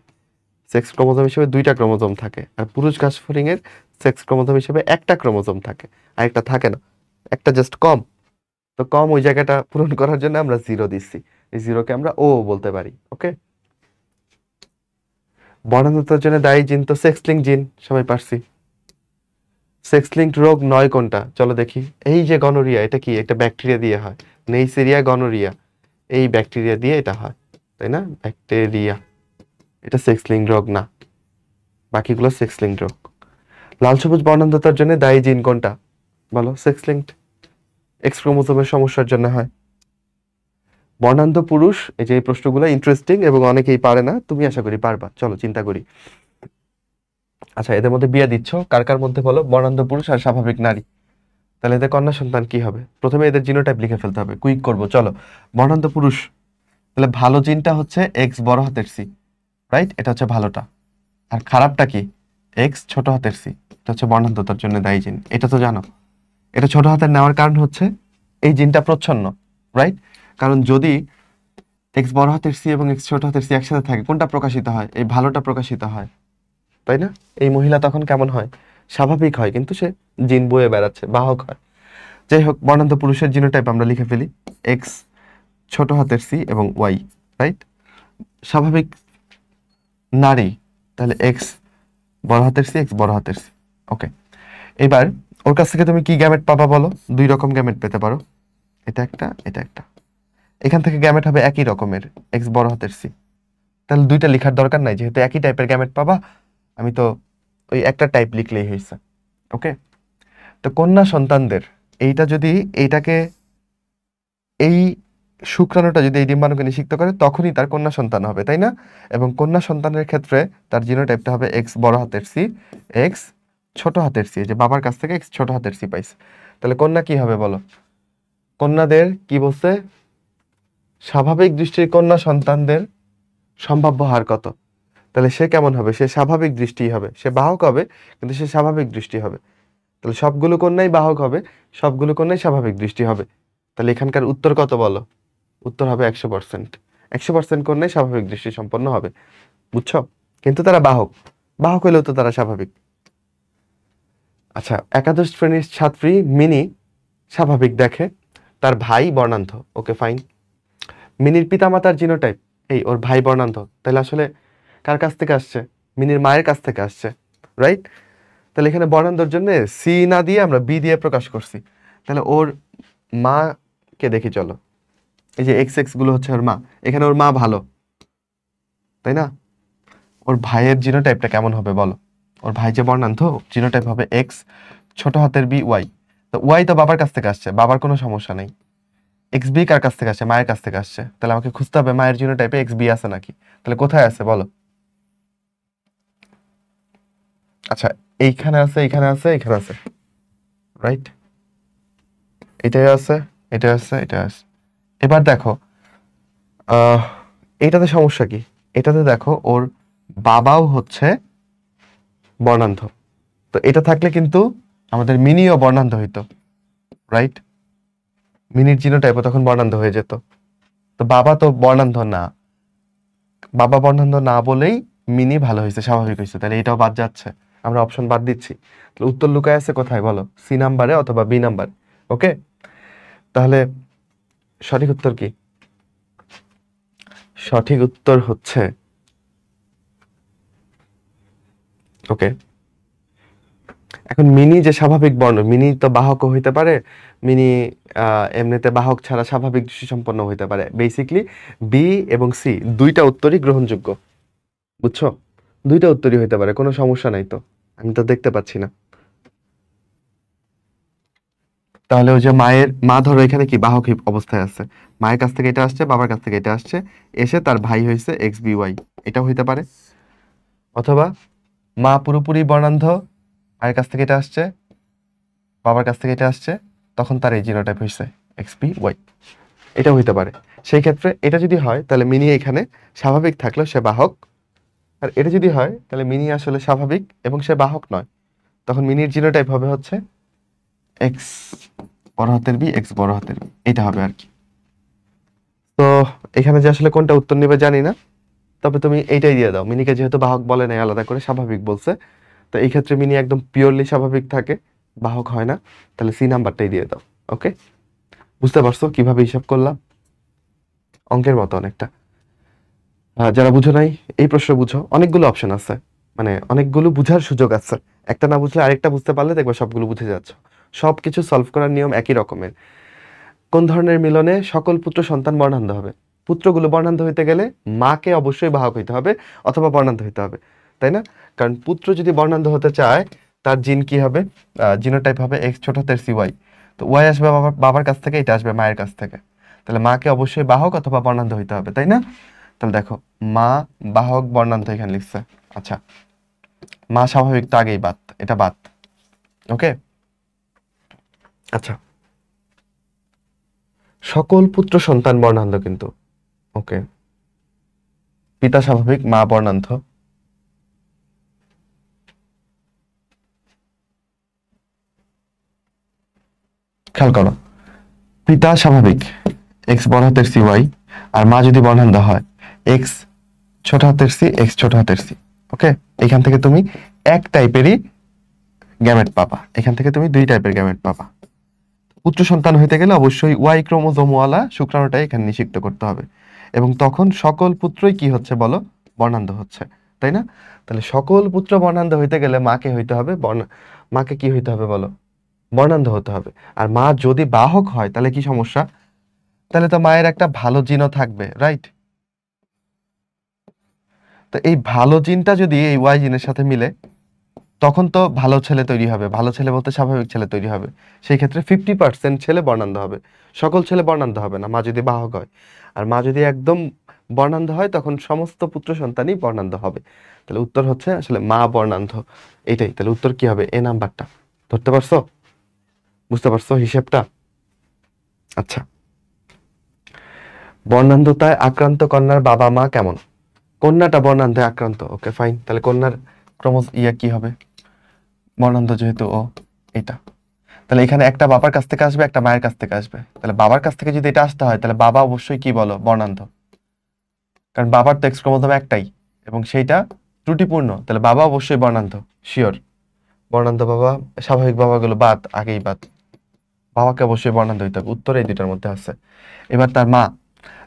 সেক্স ক্রোমোজোম হিসেবে 2টা ক্রোমোজোম থাকে, আর পুরুষ ঘাসফড়িং এর সেক্স ক্রোমোজোম হিসেবে একটা ক্রোমোজোম থাকে, আর একটা থাকে না, একটা জাস্ট কম। তো কম ওই জায়গাটা পূরণ করার জন্য আমরা 0 দিচ্ছি, এই 0কে আমরা ও বলতে পারি। ওকে। বর্ণাঢ্যতার জন্য দায়ী জিন তো সেক্স লিঙ্ক জিন, সবাই পারছি। সেক্স লিঙ্কড রোগ 9 কোনটা? চলো দেখি। এই যে গনোরিয়া, এটা কি একটা ব্যাকটেরিয়া দিয়ে হয়? নেইসেরিয়া গনোরিয়া, এই ব্যাকটেরিয়া দিয়ে এটা হয়, তাই না? ব্যাকটেরিয়া, এটা সেক্স লিঙ্কড রোগ না, বাকিগুলো সেক্স লিঙ্কড রোগ। লাল সবুজ বর্ণাঢ্যতার জন্য দায়ী জিন কোনটা বলো? সেক্স লিঙ্কড, এক্স ক্রোমোজোমের সমস্যার জন্য হয়। বর্ণাঢ্য পুরুষ, এই যে এই প্রশ্নগুলো ইন্টারেস্টিং এবং অনেকেই পারে না, তুমি আশা করি পারবা। চলো চিন্তা করি। আচ্ছা, এদের মধ্যে বিয়ে দিচ্ছ কার কার মধ্যে বলো? বর্ণাঢ্য পুরুষ আর স্বাভাবিক নারী। তাহলে এদের কন্যা সন্তান কি হবে? প্রথমে এদের জিনোটাইপ লিখে ফেলতে হবে, কুইক করব। চলো, বর্ণাঢ্য পুরুষ, তাহলে ভালো জিনটা হচ্ছে এক্স বড় হাতের সি, রাইট? এটা হচ্ছে ভালোটা। আর খারাপটা কি? এক্স ছোট হাতের সি, এটা হচ্ছে বর্ণাঢ্যতার জন্য দায়ী জিন। এটা তো জানো। এটা ছোট হাতের নেওয়ার কারণ হচ্ছে এই জিনটা প্রচ্ছন্ন, রাইট? কারণ যদি এক্স বড় হাতের সি এবং এক্স ছোট হাতের সি একসাথে থাকে, কোনটা প্রকাশিত হয়? এই ভালোটা প্রকাশিত হয়, তাই না? এই মহিলা তখন কেমন হয়? স্বাভাবিক হয়, কিন্তু সে জিন বয়ে বেড়াচ্ছে, বাহক হয়। যাই হোক, বর্ণাঢ্য পুরুষের জিনোটাইপ আমরা লিখে ফেলি, এক্স ছোট হাতের সি এবং ওয়াই, রাইট? স্বাভাবিক নারী, তাহলে এক্স বড় হাতের সি, এক্স বড় হাতের সি। ওকে। এবার ওর কাছ থেকে তুমি কি গ্যামেট পাবা বলো? 2 রকম গ্যামেট পেতে পারো, এটা একটা, এটা একটা। এখান থেকে গ্যামেট হবে একই রকমের, এক্স বড় হাতের সি। তাহলে 2টা লেখার দরকার নাই, যেহেতু একই টাইপের গ্যামেট পাবা, আমি তো ওই একটা টাইপ লিখলেই হয়েছে। ওকে। তো কন্যা সন্তানদের এইটা যদি এইটাকে, এই শুক্রাণুটা যদি এই ডিম্বাণুকে নিষিক্ত করে, তখনই তার কন্যা সন্তান হবে, তাই না? এবং কন্যা সন্তানের ক্ষেত্রে তার জিনোটাইপটা হবে এক্স বড় হাতের সি, এক্স ছোট হাতের সি, যে বাবার কাছ থেকে এক্স ছোট হাতের সি পাইছে। তাহলে কন্যা কি হবে বলো? কন্যাদের কি বলছে? স্বাভাবিক দৃষ্টির কন্যা সন্তানদের সম্ভাব্য হার কত? তাহলে সে কেমন হবে? সে স্বাভাবিক দৃষ্টি হবে, সে বাহক হবে, কিন্তু সে স্বাভাবিক দৃষ্টি হবে। তাহলে সবগুলো কন্যাই বাহক হবে, সবগুলো কন্যাই স্বাভাবিক দৃষ্টি হবে। তাহলে এখানকার উত্তর কত বলো? উত্তর হবে 100%। 100% কন্যাই স্বাভাবিক দৃষ্টি সম্পন্ন হবে। বুঝছো? কিন্তু তারা বাহক, বাহক হলেও তো তারা স্বাভাবিক। আচ্ছা, একাদশ শ্রেণীর ছাত্রী মিনি স্বাভাবিক দেখে, তার ভাই বর্ণান্ধ। ওকে, ফাইন। মিনির পিতামাতার জিনোটাইপ এই, ওর ভাই বর্ণান্ধ। তাহলে আসলে কার কাছ থেকে আসছে? মিনির মায়ের কাছ থেকে আসছে। রাইট? তাহলে এখানে বর্ণান্ধর জন্য সি না দিয়ে আমরা বি দিয়ে প্রকাশ করছি। তাহলে ওর মাকে দেখি চলো, এই যে এক্স এক্স গুলো হচ্ছে ওর মা, এখানে ওর মা ভালো, তাই না? ওর ভাইয়ের জিনোটাইপটা কেমন হবে বলো? ওর ভাই যে বর্ণান্ধ, জিনোটাইপ হবে এক্স ছোট হাতের বি ওয়াই। তো ওয়াই তো বাবার কাছ থেকে আসছে, বাবার কোনো সমস্যা নেই। এক্স বি কার কাছ থেকে আসছে? মায়ের কাছ থেকে আসছে। তাহলে আমাকে খুঁজতে হবে মায়ের জিনোটাইপে এক্স বি আছে নাকি। তাহলে কোথায় আছে বলো? আচ্ছা, এইখানে আছে, এখানে আছে, এখানে আছে, রাইট? এটাই আছে, এটা আছে, এটা আছে। এবার দেখো এটাতে সমস্যা কি? এটাতে দেখো ওর বাবাও হচ্ছে বর্ণান্ধ। তো এটা থাকলে কিন্তু আমাদের মিনিও বর্ণান্ধ হইতো, রাইট? মিনির জিনোটাইপও তখন বর্ণান্ধ হয়ে যেত। তো বাবা তো বর্ণান্ধ না, বাবা বর্ণান্ধ না বলেই মিনি ভালো হয়েছে, স্বাভাবিক হয়েছে। তাহলে এটাও বাদ যাচ্ছে, আমরা অপশন বাদ দিচ্ছি। তাহলে উত্তর লুকায় আছে কোথায় বলো? সি নাম্বারে অথবা বি নাম্বার। ওকে, তাহলে সঠিক উত্তর কি? সঠিক উত্তর হচ্ছে, ওকে, এখন মিনি যে স্বাভাবিক বর্ণ, মিনি তো বাহকও হইতে পারে, মিনি এমনিতে বাহক ছাড়া স্বাভাবিক দৃষ্টি সম্পন্ন হইতে পারে। বেসিকলি বি এবং সি দুইটা উত্তরই গ্রহণযোগ্য, বুঝছো? দুইটা উত্তরই হইতে পারে, কোনো সমস্যা নাই। তো আমি তো দেখতে পাচ্ছি না। তাহলে ওই যে মা ধরো এখানে কি বাহক অবস্থায় আছে, মায়ের কাছ থেকে এটা আসছে, বাবার কাছ থেকে এটা আসছে, এসে তার ভাই হয়েছে এক্স বি ওয়াই, এটাও হইতে পারে। অথবা মা পুরোপুরি বর্ণান্ধ, মায়ের কাছ থেকে এটা আসছে, বাবার কাছ থেকে এটা আসছে, তখন তার এই জিনোটাইপ হয়েছে এক্স বি ওয়াই, এটাও হইতে পারে। সেই ক্ষেত্রে এটা যদি হয় তাহলে মিনি এখানে স্বাভাবিক থাকলেও সে বাহক, আর এটা যদি হয় তাহলে মিনি আসলে স্বাভাবিক এবং সে বাহক নয়, তখন মিনির জিনোটাইপ হবে হচ্ছে এক্স বড় হাতের বি এক্স বড় হাতের বি, এটা হবে আর কি। তো এখানে যে আসলে কোনটা উত্তর নেবে জানি না, তবে তুমি এইটাই দিয়ে দাও। মিনিকে যেহেতু বাহক বলে নাই, আলাদা করে স্বাভাবিক বলছে, তো এই ক্ষেত্রে মিনি একদম পিওরলি স্বাভাবিক থাকে, বাহক হয় না। তাহলে সি নাম্বারটাই দিয়ে দাও। ওকে, বুঝতে পারছো কিভাবে হিসাব করলাম? অঙ্কের মতো অনেকটা। যারা বুঝো নাই এই প্রশ্ন বুঝো, অনেকগুলো অপশন আছে, মানে অনেকগুলো বুঝার সুযোগ আছে। একটা না বুঝলে আরেকটা বুঝতে পারলে দেখবে সবগুলো বুঝে যাচ্ছ। সবকিছু সলভ করার নিয়ম একই রকমের। কোন ধরনের মিলনে সকল পুত্র সন্তান বর্ণান্ধ হবে? পুত্রগুলো বর্ণান্ধ হইতে গেলে মাকে অবশ্যই বাহক হইতে হবে অথবা বর্ণান্ধ হইতে হবে, তাই না? কারণ পুত্র যদি বর্ণান্ধ হতে চায়, তার জিন কি হবে? জিনোটাইপ হবে এক্স ছোট হাতের সি ওয়াই। তো ওয়াই আসবে বাবার কাছ থেকে, এটা আসবে মায়ের কাছ থেকে। তাহলে মাকে অবশ্যই বাহক অথবা বর্ণান্ধ হইতে হবে, তাই না? তাহলে দেখো, মা বাহক বর্ণান্ধ এখানে লিখছে। আচ্ছা, মা স্বাভাবিক তো আগেই বাদ, এটা বাদ। ওকে, আচ্ছা, সকল পুত্র সন্তান বর্ণান্ধ কিন্তু। ওকে, পিতা স্বাভাবিক, মা বর্ণান্ধ। খেয়াল করো, পিতা স্বাভাবিক এক্স বড় হাতের সি ওয়াই, আর মা যদি বর্ণান্ধ হয় এক্স ছোট হাতের সি এক্স ছোট হাতের সি। ওকে, এখান থেকে তুমি এক টাইপেরই গ্যামেট পাবা, এখান থেকে তুমি দুই টাইপের গ্যামেট পাবা। পুত্র সন্তান হইতে গেলে অবশ্যই ওয়াই ক্রোমোজোমওয়ালা শুক্রাণুটাই এখানে নিষিক্ত করতে হবে, এবং তখন সকল পুত্রই কি হচ্ছে বলো? বর্ণান্ধ হচ্ছে, তাই না? তাহলে সকল পুত্র বর্ণান্ধ হইতে গেলে মাকে হইতে হবে মাকে কি হইতে হবে বলো? বর্ণান্ধ হতে হবে। আর মা যদি বাহক হয় তাহলে কি সমস্যা? তাহলে তো মায়ের একটা ভালো জিনও থাকবে, রাইট? তো এই ভালো জিনটা যদি এই ওয়াই জিনের সাথে মিলে, তখন তো ভালো ছেলে তৈরি হবে। ভালো ছেলে বলতে স্বাভাবিক ছেলে তৈরি হবে। সেই ক্ষেত্রে 50% ছেলে বর্ণান্ধ হবে, সকল ছেলে বর্ণান্ধ হবে না, মা যদি বাহক হয়। আর মা যদি একদম বর্ণান্ধ হয় তখন সমস্ত পুত্র সন্তানই বর্ণান্ধ হবে। তাহলে উত্তর হচ্ছে আসলে মা বর্ণান্ধ, এটাই। তাহলে উত্তর কি হবে? এ নাম্বারটা। ধরতে পারছো? বুঝতে পারছো হিসেবটা? আচ্ছা, বর্ণান্ধতায় আক্রান্ত কন্যার বাবা মা কেমন? কন্যাটা বর্ণান্ধে আক্রান্ত, ওকে ফাইন। তাহলে কন্যার কি হবে? বর্ণান্ধ যেহেতু ও, এটা। তাহলে এখানে একটা বাবার কাছ থেকে আসবে, একটা মায়ের কাছ থেকে আসবে। তাহলে বাবার কাছ থেকে যদি এটা আসতে হয় তাহলে বাবা অবশ্যই কি বলো? বর্ণান্ধ। কারণ বাবার তো এক্স ক্রোমোজোম একটাই এবং সেইটা ত্রুটিপূর্ণ, তাহলে বাবা অবশ্যই বর্ণান্ধ, শিওর। বর্ণান্ধ বাবা, স্বাভাবিক বাবাগুলো বাদ, আগেই বাদ। বাবাকে অবশ্যই বর্ণান্ধ হইতে হবে, উত্তর এই দুইটার মধ্যে আছে। এবার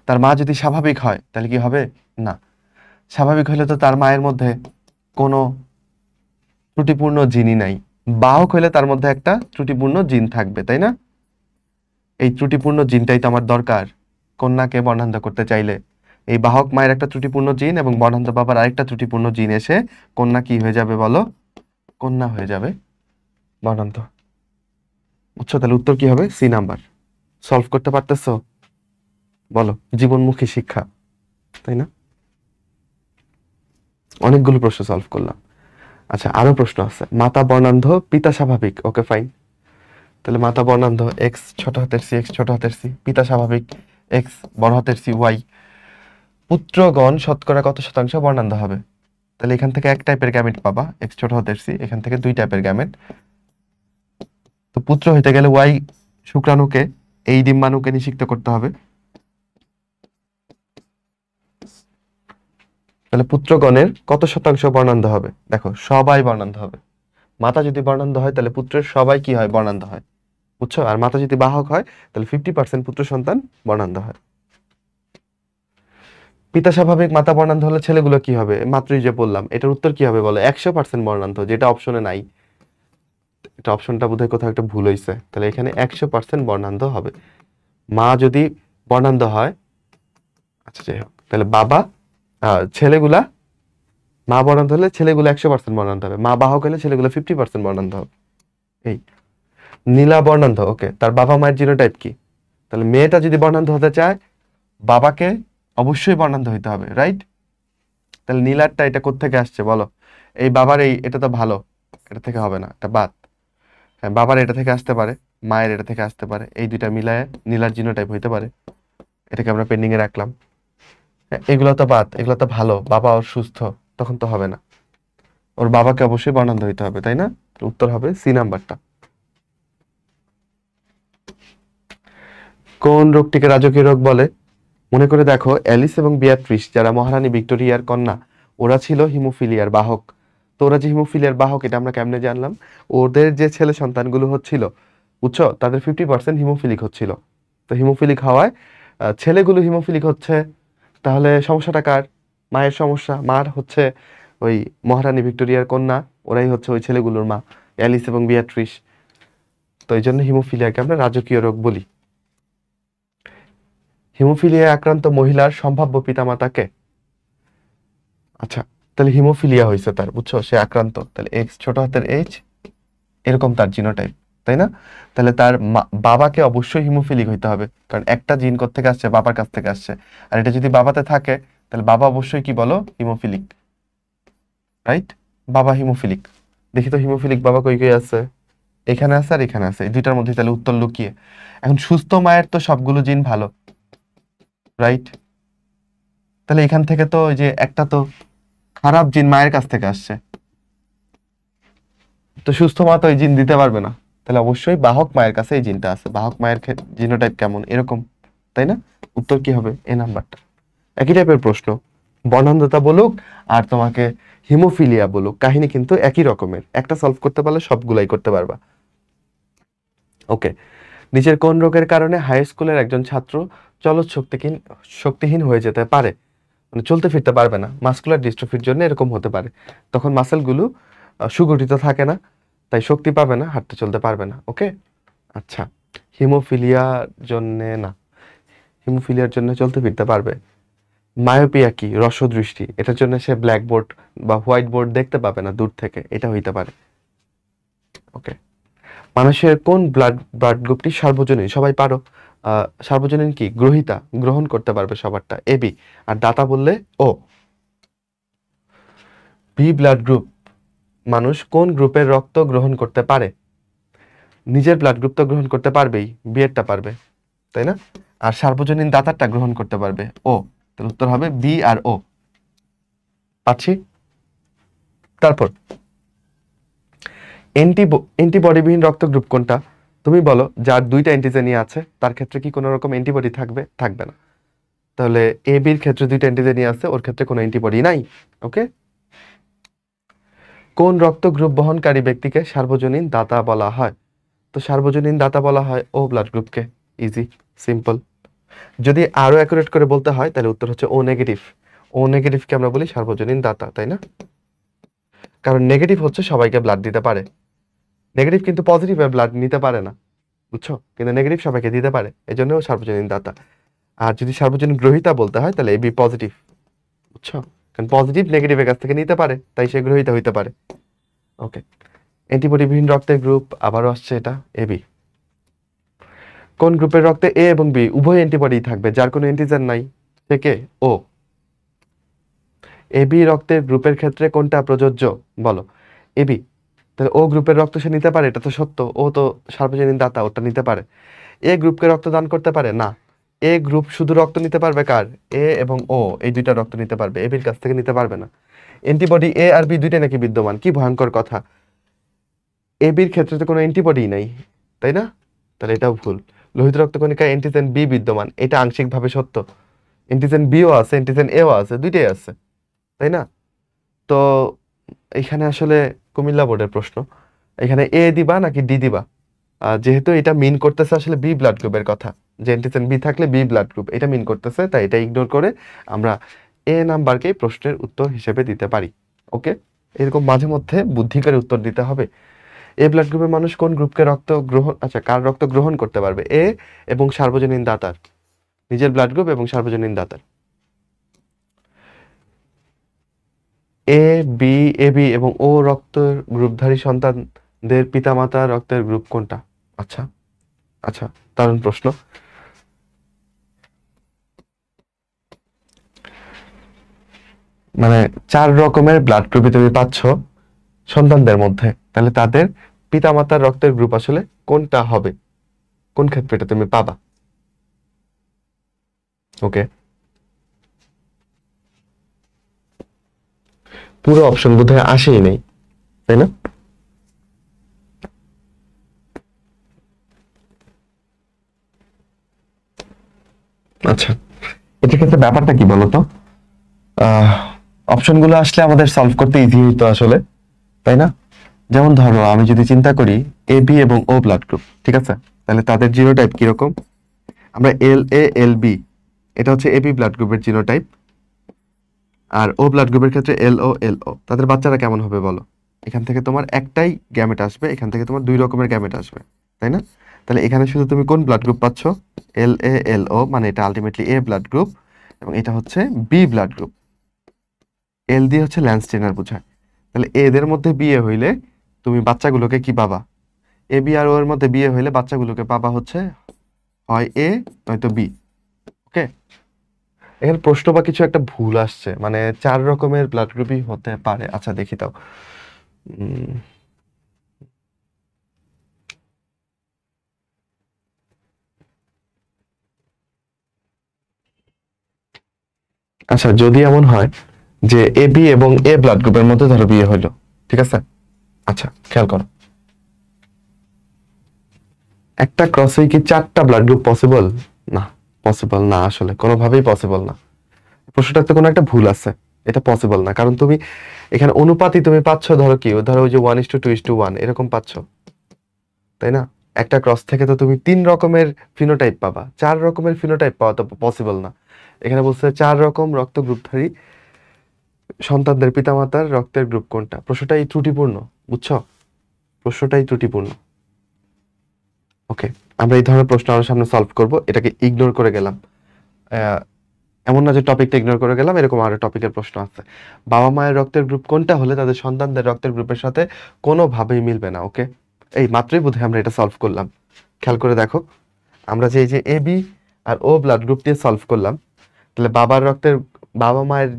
তার মা যদি স্বাভাবিক হয় তাহলে কি হবে? না, স্বাভাবিক হলে তো তার মায়ের মধ্যে কোনো ত্রুটিপূর্ণ জিনই নাই। বাহক হইলে তার মধ্যে একটা ত্রুটিপূর্ণ জিন থাকবে, তাই না? এই ত্রুটিপূর্ণ জিনটাই তো আমার দরকার কন্যাকে বর্ণান্ধ করতে চাইলে। এই বাহক মায়ের একটা ত্রুটিপূর্ণ জিন এবং বর্ণান্ধ বাবার আরেকটা ত্রুটিপূর্ণ জিন এসে কন্যা কি হয়ে যাবে বলো? কন্যা হয়ে যাবে বর্ণান্ধ। বুঝছো? তাহলে উত্তর কি হবে? C number. সলভ করতে পারতেছো? বলো, জীবনমুখী শিক্ষা, তাই না? অনেকগুলো প্রশ্ন সলভ করলাম। আচ্ছা, আরো প্রশ্ন আছে। মাতা বর্ণান্ধ, পিতা স্বাভাবিক। ওকে, ফাইন। তাহলে মাতা বর্ণান্ধ, এক্স ছোট হাতের সি, এক্স ছোট হাতের সি। পিতা স্বাভাবিক, এক্স বড় হাতের সি, ওয়াই। পুত্রগণ শতকরা কত শতাংশ বর্ণান্ধ হবে? তাহলে এখান থেকে এক টাইপের গ্যামেট পাবা, এক্স ছোট হাতের সি। এখান থেকে দুই টাইপের গ্যামেট। তো পুত্র হইতে গেলে ওয়াই শুক্রাণুকে, এই ডিম্বাণুকে নিষিক্ত করতে হবে। তাহলে পুত্রগণের কত শতাংশ বর্ণান্ধ হবে? দেখো, সবাই বর্ণান্ধ হবে। মাতা যদি বর্ণান্ধ হয় তাহলে পুত্রের সবাই কি হয়? বর্ণান্ধ হয়। বুঝছো? আর মাতা যদি বাহক হয় তাহলে 50% পুত্র সন্তান বর্ণান্ধ হয়। পিতা স্বাভাবিক, মাতা বর্ণান্ধ হলে ছেলেগুলো কি হবে? মাত্রই যে বললাম। এটার উত্তর কি হবে বলো? 100% বর্ণান্ধ, যেটা অপশনে নাই। এটা অপশনটা বোধহয় কোথাও একটা ভুল হয়েছে। তাহলে এখানে 100% বর্ণান্ধ হবে। মা যদি বর্ণান্ধ হয়, আচ্ছা যাই হোক, তাহলে বাবা ছেলেগুলা, মা বর্ণান্ধ হলে ছেলেগুলো 100% বর্ণান্ধ হবে। মা বাহক হলে ছেলেগুলো 50% বর্ণান্ধ হবে। এই নীলা বর্ণান্ধ, ওকে, তার বাবা মায়ের জিনোটাইপ কি? তাহলে মেয়েটা যদি বর্ণান্ধ হতে চায়, বাবাকে অবশ্যই বর্ণান্ধ হইতে হবে, রাইট? তাহলে নীলারটা এটা কোত্থেকে আসছে বলো? এই বাবার এই, এটা তো ভালো, এটা থেকে হবে না, এটা বাদ। হ্যাঁ, বাবার এটা থেকে আসতে পারে, মায়ের এটা থেকে আসতে পারে, এই দুইটা মিলায় নীলার জিনোটাইপ হইতে পারে। এটাকে আমরা পেন্ডিং এ রাখলাম। হ্যাঁ, এগুলো তো বাদ, এগুলো তো ভালো, বাবা ওর সুস্থ, তখন তো হবে না। ওর বাবাকে অবশ্যই বর্ণান্ধ হইতে হবে, তাই না? উত্তর হবে সি নাম্বারটা। কোন রোগটিকে রাজকীয় রোগ বলে? মনে করে দেখো, অ্যালিস এবং বিয়াট্রিস যারা মহারানী ভিক্টোরিয়ার কন্যা, ওরা ছিল হিমোফিলিয়ার বাহক। তো ওরা যে হিমোফিলিয়ার বাহক, এটা আমরা কেমনে জানলাম? ওদের যে ছেলে সন্তানগুলো হচ্ছিল, বুঝছো, তাদের 50% হিমোফিলিক হচ্ছিল। তো হিমোফিলিক হওয়ায় ছেলেগুলো হিমোফিলিক হচ্ছে। তাহলে সমস্যাটা কার? মায়ের সমস্যা। মার হচ্ছে ওই মহারানী ভিক্টোরিয়ার কন্যা, ওরাই হচ্ছে ওই ছেলেগুলোর মা, অ্যালিস এবং বিয়াট্রিস। তো এই জন্য হিমোফিলিয়াকে আমরা রাজকীয় রোগ বলি। হিমোফিলিয়ায় আক্রান্ত মহিলার সম্ভাব্য পিতামাতাকে? আচ্ছা, তাহলে হিমোফিলিয়া হয়েছে তার, বুঝছো, সে আক্রান্ত। তাহলে এক্স ছোট হাতের এইচ, এরকম তার জিনোটাইপ, তাই না? তাহলে তার বাবাকে অবশ্যই হিমোফিলিক হইতে হবে, কারণ একটা জিন থেকে আসছে, বাবার কাছ থেকে আসছে। আর এটা যদি বাবাতে থাকে তাহলে বাবা অবশ্যই কি বলো? Haemophilic, right? বাবা হিমোফিলিক। দেখি তো হিমোফিলিক বাবা কই কই আছে? এখানে আছে আর এখানে আছে, এই দুইটার মধ্যে তাহলে উত্তর লুকিয়ে। এখন সুস্থ মায়ের তো সবগুলো জিন ভালো, রাইট? তাহলে এখান থেকে তো ওই যে একটা তো খারাপ জিন মায়ের কাছ থেকে আসছে, তো সুস্থ মা তো এই জিন দিতে পারবে না। তাহলে অবশ্যই বাহক মায়ের কাছে এই জিনটা আছে। বাহক মায়ের জিনোটাইপ কেমন? এরকম, তাই না? উত্তর কি হবে? এ নাম্বারটা। একই টাইপের প্রশ্ন, বর্ণান্ধতা বলুক আর তোমাকে হিমোফিলিয়া বলুক, কাহিনী কিন্তু একই রকমের। একটা সলভ করতে পারলে সবগুলাই করতে পারবা। ওকে, নিচের কোন রোগের কারণে হাই স্কুলের একজন ছাত্র চলৎ শক্তিহীন হয়ে যেতে পারে? মানে চলতে ফিরতে পারবে না। মাসকুলার ডিস্ট্রফির জন্য এরকম হতে পারে। তখন মাসেলগুলো সুগঠিত থাকে না, তাই শক্তি পাবে না, হাঁটতে চলতে পারবে না। ওকে, আচ্ছা, হিমোফিলিয়ার জন্য না, হিমোফিলিয়ার জন্য চলতে ফিরতে পারবে। মায়োপিয়া কি? রসদৃষ্টি, এটার জন্য সে ব্ল্যাকবোর্ড বা হোয়াইট বোর্ড দেখতে পাবে না দূর থেকে, এটা হইতে পারে। ওকে, মানুষের কোন ব্লাড গ্রুপটি সার্বজনীন? সবাই পারো। সার্বজনীন কি? গ্রহিতা, গ্রহণ করতে পারবে সবারটা, এবি। আর দাতা বললে ও। বি ব্লাড গ্রুপ, মানুষ কোন গ্রুপের রক্ত গ্রহণ করতে পারে? নিজের ব্লাড গ্রুপ তো গ্রহণ করতে পারবেই, বিয়েরটা পারবে, তাই না? আর সার্বজনীন দাতারটা গ্রহণ করতে পারবে ও। তাহলে উত্তর হবে বি আর ও। পাচ্ছি। তারপর অ্যান্টিবডিবিহীন রক্ত গ্রুপ কোনটা? তুমি বলো, যার দুইটা অ্যান্টিজেনই আছে তার ক্ষেত্রে কি কোনো রকম অ্যান্টিবডি থাকবে? থাকবে না। তাহলে এ বির ক্ষেত্রে দুইটা অ্যান্টিজেনই আছে, ওর ক্ষেত্রে কোনো অ্যান্টিবডি নাই। ওকে, কোন রক্ত গ্রুপ বহনকারী ব্যক্তিকে সার্বজনীন দাতা বলা হয়? তো সার্বজনীন দাতা বলা হয় ও ব্লাড গ্রুপকে। Easy, simple. যদি আরো অ্যাকুরেট করে বলতে হয় তাহলে উত্তর হচ্ছে ও নেগেটিভ। ও নেগেটিভকে আমরা বলি সার্বজনীন দাতা, তাই না? কারণ নেগেটিভ হচ্ছে সবাইকে ব্লাড দিতে পারে, নেগেটিভ কিন্তু পজিটিভের ব্লাড নিতে পারে না, বুঝছো? কিন্তু নেগেটিভ সবাইকে দিতে পারে, এই জন্য সার্বজনীন দাতা। আর যদি সার্বজনীন গ্রহীতা বলতে হয় তাহলে এবি পজিটিভ, বুঝছো? কারণ পজিটিভ নেগেটিভের কাছ থেকে নিতে পারে, তাই সে গ্রহীতা হইতে পারে। ওকে, অ্যান্টিবডিবিহীন রক্তের গ্রুপ আবারও আসছে, এটা এবি। কোন গ্রুপের রক্তে এ এবং বি উভয় অ্যান্টিবডি থাকবে, যার কোনো অ্যান্টিজেন নাই, থেকে ও। এবি রক্তের গ্রুপের ক্ষেত্রে কোনটা প্রযোজ্য বলো? এবি। তাহলে ও গ্রুপের রক্ত সে নিতে পারে, এটা তো সত্য, ও তো সার্বজনীন দাতা, ওটা নিতে পারে। এ গ্রুপকে রক্ত দান করতে পারে না, এ গ্রুপ শুধু রক্ত নিতে পারবে কার? এ এবং ও, এই দুইটা রক্ত নিতে পারবে, এবির কাছ থেকে নিতে পারবে না। অ্যান্টিবডি এ আর বি দুইটাই নাকি বিদ্যমান, কি ভয়ঙ্কর কথা! এবির ক্ষেত্রে তো কোনো অ্যান্টিবডি নাই, তাই না? তাহলে এটাও ভুল। লোহিত রক্ত কণিকায় অ্যান্টিজেন বি বিদ্যমান, এটা আংশিকভাবে সত্য। অ্যান্টিজেন বিও আছে, অ্যান্টিজেন এও আছে, দুইটাই আছে, তাই না? তো এখানে আসলে কুমিল্লা বোর্ডের প্রশ্ন, এখানে এ দিবা নাকি ডি দিবা? যেহেতু এটা মিন করতেছে আসলে বি ব্লাড গ্রুপের কথা, যে অ্যান্টিজেন বি থাকলে বি ব্লাড গ্রুপ, এটা মিন করতেছে, তাই এটা ইগনোর করে আমরা এ নাম্বারকেই প্রশ্নের উত্তর হিসেবে দিতে পারি। ওকে, এরকম মাঝে মধ্যে বুদ্ধি করে উত্তর দিতে হবে। এ ব্লাড গ্রুপের মানুষ কোন গ্রুপকে রক্ত গ্রহণ, আচ্ছা কার রক্ত গ্রহণ করতে পারবে? এ এবং সার্বজনীন দাতার, নিজের ব্লাড গ্রুপ এবং সার্বজনীন দাতার। এ বি, এ বি এবং ও রক্তের গ্রুপধারী সন্তানদের পিতামাতা রক্তের গ্রুপ কোনটা? আচ্ছা আচ্ছা, দারুণ প্রশ্ন। মানে 4 রকমের ব্লাড গ্রুপ তুমি পাচ্ছ সন্তানদের মধ্যে, তাহলে তাদের পিতামাতার রক্তের গ্রুপ আসলে কোনটা হবে, কোন ক্ষেত্রে এটা তুমি পাবা? ওকে, পুরো অপশন বোধহয় আসেই নেই, তাই না? আচ্ছা, এটার ক্ষেত্রে ব্যাপারটা কি বলতো? অপশনগুলো আসলে আমাদের সলভ করতে ইজি হইতো আসলে, তাই না? যেমন ধরো আমি যদি চিন্তা করি এ বি এবং ও ব্লাড গ্রুপ, ঠিক আছে, তাহলে তাদের জিনোটাইপ কিরকম? আমরা এল এ এল বি, এটা হচ্ছে এবি ব্লাড গ্রুপের জিনোটাইপ। আর ও ব্লাড গ্রুপের ক্ষেত্রে এল ও এল ও। তাদের বাচ্চারা কেমন হবে বলো? এখান থেকে তোমার একটাই গ্যামেট আসবে, এখান থেকে তোমার 2 রকমের গ্যামেট আসবে, তাই না? তাহলে এখানে শুধু তুমি কোন ব্লাড গ্রুপ পাচ্ছ? এল এ এল ও, মানে এটা আলটিমেটলি এ ব্লাড গ্রুপ, এবং এটা হচ্ছে বি ব্লাড গ্রুপ। এল দিয়ে হচ্ছে ল্যান্সটেনার বোঝায়। তাহলে এদের মধ্যে বিয়ে হইলে তুমি বাচ্চাগুলোকে কি পাবা? এ বি আর ও এর মধ্যে বিয়ে হইলে বাচ্চাগুলোকে পাবা হচ্ছে হয় এ নয়তো বি। ওকে, এখানে প্রশ্ন বা কিছু একটা ভুল আসছে, মানে 4 রকমের ব্লাড গ্রুপই হতে পারে। আচ্ছা দেখি তাও। উম, আচ্ছা, যদি এমন হয় যে এ বি এবং এ ব্লাড গ্রুপের মধ্যে ধরো বিয়ে হইলো, ঠিক আছে? আচ্ছা খেয়াল করো, একটা ক্রসেই কি 4টা ব্লাড গ্রুপ পসিবল? না, পসিবল না, আসলে কোনোভাবেই পসিবল না। প্রশ্নটাতে কোনো একটা ভুল আছে, এটা পসিবল না, কারণ তুমি এখানে অনুপাতই তুমি পাচ্ছ, ধরো কি, ধরো ওই যে 1:2:1 এরকম পাচ্ছ, তাই না? একটা ক্রস থেকে তো তুমি 3 রকমের ফিনোটাইপ পাবা, 4 রকমের ফিনোটাইপ পাওয়া তো পসিবল না। এখানে বলছে 4 রকম রক্ত গ্রুপধারী সন্তানদের পিতামাতার রক্তের গ্রুপ কোনটা। প্রশ্নটাই ত্রুটিপূর্ণ, বুঝছো? প্রশ্নটাই ত্রুটিপূর্ণ। ওকে, আমরা এই ধরনের প্রশ্ন আমার সামনে সলভ করব, এটাকে ইগনোর করে গেলাম। আহ, এমন না যে টপিকটা ইগনোর করে গেলাম, এরকম আরো টপিকের প্রশ্ন আছে। বাবা মায়ের রক্তের গ্রুপ কোনটা হলে তাদের সন্তানদের রক্তের গ্রুপের সাথে কোনোভাবেই মিলবে না। ওকে, এই মাত্রই বোধহয় আমরা এটা সলভ করলাম, খেয়াল করে দেখো। আমরা যে এই যে A B R O blood group দিয়ে সলভ করলাম, তাহলে বাবার রক্তের, বাবা মায়ের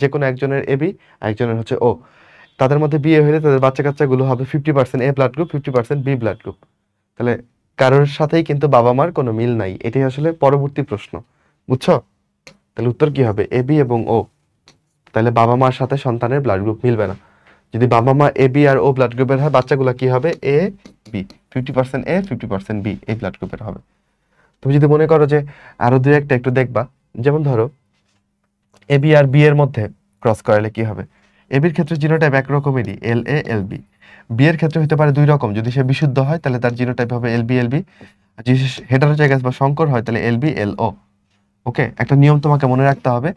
যে কোনো একজনের এ বি, একজনের হচ্ছে ও, তাদের মধ্যে বিয়ে হলে তাদের বাচ্চা কাচ্চাগুলো হবে 50% A blood group, 50% B blood group. তাহলে কারোর সাথেই কিন্তু বাবা মার কোনো মিল নাই, এটাই আসলে পরবর্তী প্রশ্ন, বুঝছো? তাহলে উত্তর কি হবে? এ বি এবং ও। তাহলে বাবা মার সাথে সন্তানের ব্লাড গ্রুপ মিলবে না। যদি বাবা মা A B R O blood গ্রুপের হয়, বাচ্চাগুলো কি হবে? এ বি, 50% এ 50% বি, এই ব্লাড গ্রুপের হবে। তুমি যদি মনে করো যে আরো দুই একটা একটু দেখবা, যেমন ধরো এ বি আর বি এর মধ্যে ক্রস করালে কি হবে? এ বির ক্ষেত্রে জিনোটাইপ এক রকমেরই, এল এ এল বি। বি এর ক্ষেত্রে হতে পারে 2 রকম, যদি সে বিশুদ্ধ হয় তাহলে তার জিনোটাইপ হবে এল বি এল বি, আর যদি হেটারোজাইগাস বা সংকর হয় তাহলে এল বি এল ও। ওকে, একটা নিয়ম তোমাকে মনে রাখতে হবে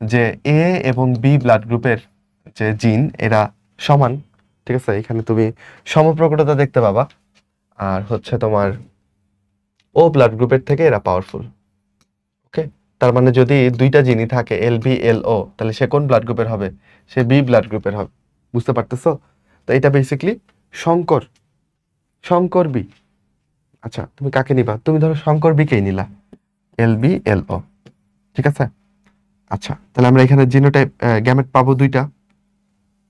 যে এ এবং বি ব্লাড গ্রুপের যে জিন, এরা সমান, ঠিক আছে, এখানে তুমি সমপ্রকটতা দেখতে পাবা। আর হচ্ছে তোমার ও ব্লাড গ্রুপের থেকে এরা পাওয়ারফুল। ওকে, তার মানে যদি দুইটা জিনই থাকে এল বি এল ও, তাহলে সে কোন ব্লাড গ্রুপের হবে? সে বি ব্লাড গ্রুপের হবে। বুঝতে পারতেছো? তো এটা বেসিকলি শঙ্কর, শঙ্কর বি। আচ্ছা, তুমি কাকে নিবা? তুমি ধরো শঙ্কর বি কেই নিলা, এল বি এল ও, ঠিক আছে। আচ্ছা, তাহলে আমরা এখানে জিনোটাইপ গ্যামেট পাবো দুইটা।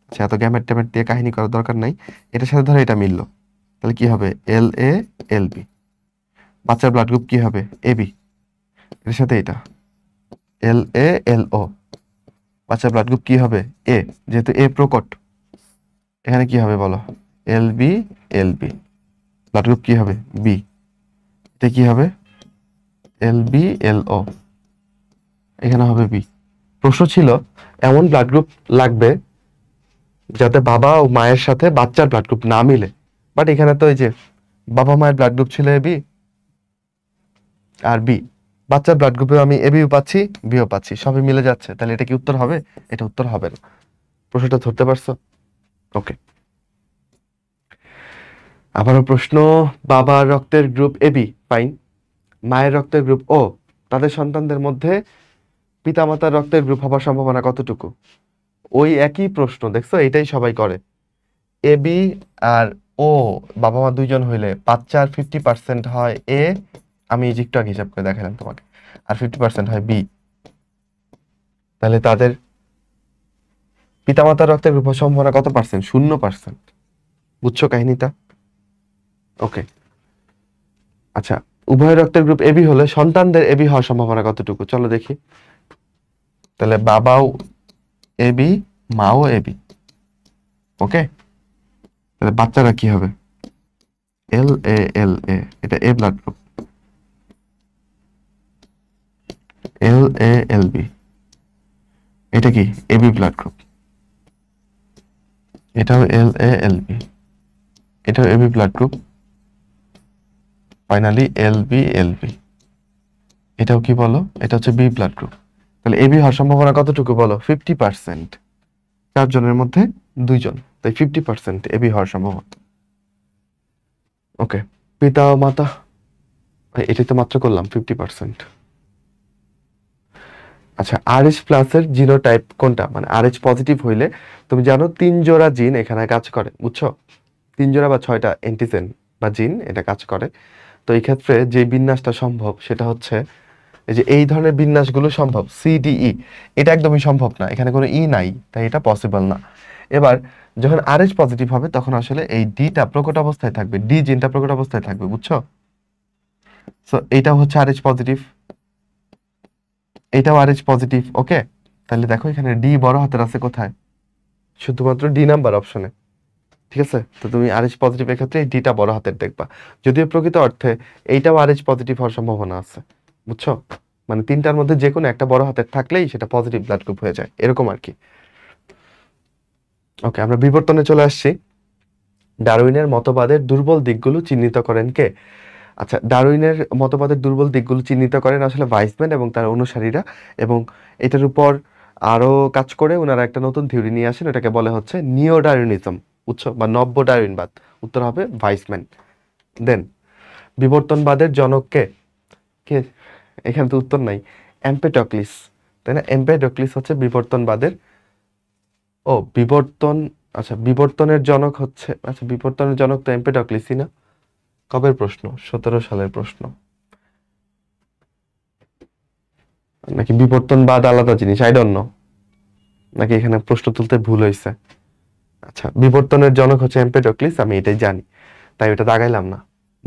আচ্ছা, এত গ্যামেট ট্যামেট দিয়ে কাহিনী করার দরকার নাই। এটার সাথে ধরো এটা মিললো, তাহলে কি হবে? এল এ এল বি। বাচ্চার ব্লাড গ্রুপ কি হবে? A B. এর সাথে এটা এল এ এল ও, বাচ্চার ব্লাড গ্রুপ কি হবে? এ, যেহেতু এ প্রকট, এখানে কি হবে বলো? L B L B. Blood group কি হবে? বি। এটা কি হবে? এল বি এল ও, এখানে হবে বি। প্রশ্ন ছিল এমন ব্লাড গ্রুপ লাগবে যাতে বাবা ও মায়ের সাথে বাচ্চার ব্লাড গ্রুপ না মিলে, বাট এখানে তো এই যে বাবা মায়ের ব্লাড গ্রুপ ছিল এ বি আর বি, বাচ্চার ব্লাড গ্রুপে আমি এ বিও পাচ্ছি বিও পাচ্ছি, সবই মিলে যাচ্ছে, তাহলে এটা কি উত্তর হবে? এটা উত্তর হবে না। প্রশ্নটা ধরতে পারছো? ওকে, আবারও প্রশ্ন। বাবার রক্তের গ্রুপ এ বি, ফাইন। মায়ের রক্তের গ্রুপ ও, তাদের সন্তানদের মধ্যে পিতামাতার রক্তের গ্রুপ হবার সম্ভাবনা কতটুকু? ওই একই প্রশ্ন, দেখছো, এটাই সবাই করে। এ বি আর ও, বাবা মা দুইজন হইলে বাচ্চার 50% হয় এ, আমি একটু আগে হিসাব করে দেখালাম তোমাকে, আর 50% হয় বি। তাহলে তাদের পিতামাতার রক্তের গ্রুপ হওয়ার সম্ভাবনা কত পার্সেন্ট? 0%। বুঝছো কাহিনীটা? ওকে, আচ্ছা, উভয় রক্তের গ্রুপ এবি হলে সন্তানদের এবি হওয়ার সম্ভাবনা কতটুকু? চলো দেখি। তাহলে বাবাও এবি, মাও এবি। ওকে, তাহলে বাচ্চারা কি হবে? এল এ এল এ, এটা A blood group. L A L B, এটা কি? AB blood group. এটাও এল এ এল বি, এটাও AB blood group. Finally L B L B, এটাও কি বলো? এটা হচ্ছে বি ব্লাড গ্রুপ। তাহলে এবি হওয়ার সম্ভাবনা কতটুকু বলো? 50%। 4 জনের মধ্যে 2 জন, তাই 50% এবি হওয়ার সম্ভাবনা। ওকে, পিতা ও মাতা, এটাই তো মাত্র করলাম 50%। আচ্ছা, আরএইচ প্লাসের জিনোটাইপ কোনটা? মানে আরএইচ পজিটিভ হইলে তুমি জানো 3 জোড়া জিন এখানে কাজ করে, বুঝছো? 3 জোড়া বা 6টা অ্যান্টিজেন বা জিন এটা কাজ করে। তো এই ক্ষেত্রে যে বিন্যাসটা সম্ভব সেটা হচ্ছে এই যে এই ধরনের বিন্যাসগুলো সম্ভব, সিডিই। এটা একদমই সম্ভব না, এখানে কোনো ই নাই, তাই এটা পসিবল না। এবার যখন আরএইচ পজিটিভ হবে তখন আসলে এই ডিটা প্রকট অবস্থায় থাকবে, ডি জিনটা প্রকট অবস্থায় থাকবে, বুঝছো? সো এইটাও হচ্ছে আরএইচ পজিটিভ, এটাও আরএইচ পজিটিভ। ওকে, তাহলে দেখো এখানে ডি বড় হাতের আছে কোথায়? শুধুমাত্র ডি নাম্বার অপশনে, ঠিক আছে। তো তুমি আরএইচ পজিটিভ এর ক্ষেত্রে এই ডিটা বড় হাতের দেখবা, যদিও প্রকৃত অর্থে এইটাও আরএইচ পজিটিভ হওয়ার সম্ভাবনা আছে, বুঝছো? মানে 3টার মধ্যে যে কোনো একটা বড় হাতের থাকলেই সেটা পজিটিভ ব্লাড গ্রুপ হয়ে যায়, এরকম আর কি। ওকে, আমরা বিবর্তনে চলে আসছি। ডারউইনের মতবাদের দুর্বল দিকগুলো চিহ্নিত করেন কে? আচ্ছা, ডারউইনের মতবাদের দুর্বল দিকগুলো চিহ্নিত করেন আসলে ভাইসম্যান এবং তার অনুসারীরা, এবং এটার উপর আরো কাজ করে ওনারা একটা নতুন থিওরি নিয়ে আসেন, এটাকে বলে হচ্ছে নিও ডারউইনিজম, বুঝছো, বা নব্য ডারউইনবাদ। উত্তর হবে ভাইসম্যান। দেন বিবর্তনবাদের জনক কে? কে? এখানে তো উত্তর নাই। এম্পেডক্লিস, তাই না? এম্পেডক্লিস হচ্ছে বিবর্তনবাদের, ও বিবর্তন, আচ্ছা বিবর্তনের জনক হচ্ছে, আচ্ছা বিবর্তনের জনক তো এম্পেডক্লিসই না। কবের প্রশ্ন? 17 সালের প্রশ্ন। নাকি বিবর্তনবাদ আলাদা জিনিস? আই ডোন্ট নো, নাকি এখানে প্রশ্ন তুলতে ভুল হয়েছে। আচ্ছা, বিবর্তনের জনক হচ্ছে এম্পেডোক্লিস, আমি এটাই জানি, তাই ওটা দাগাইলাম না।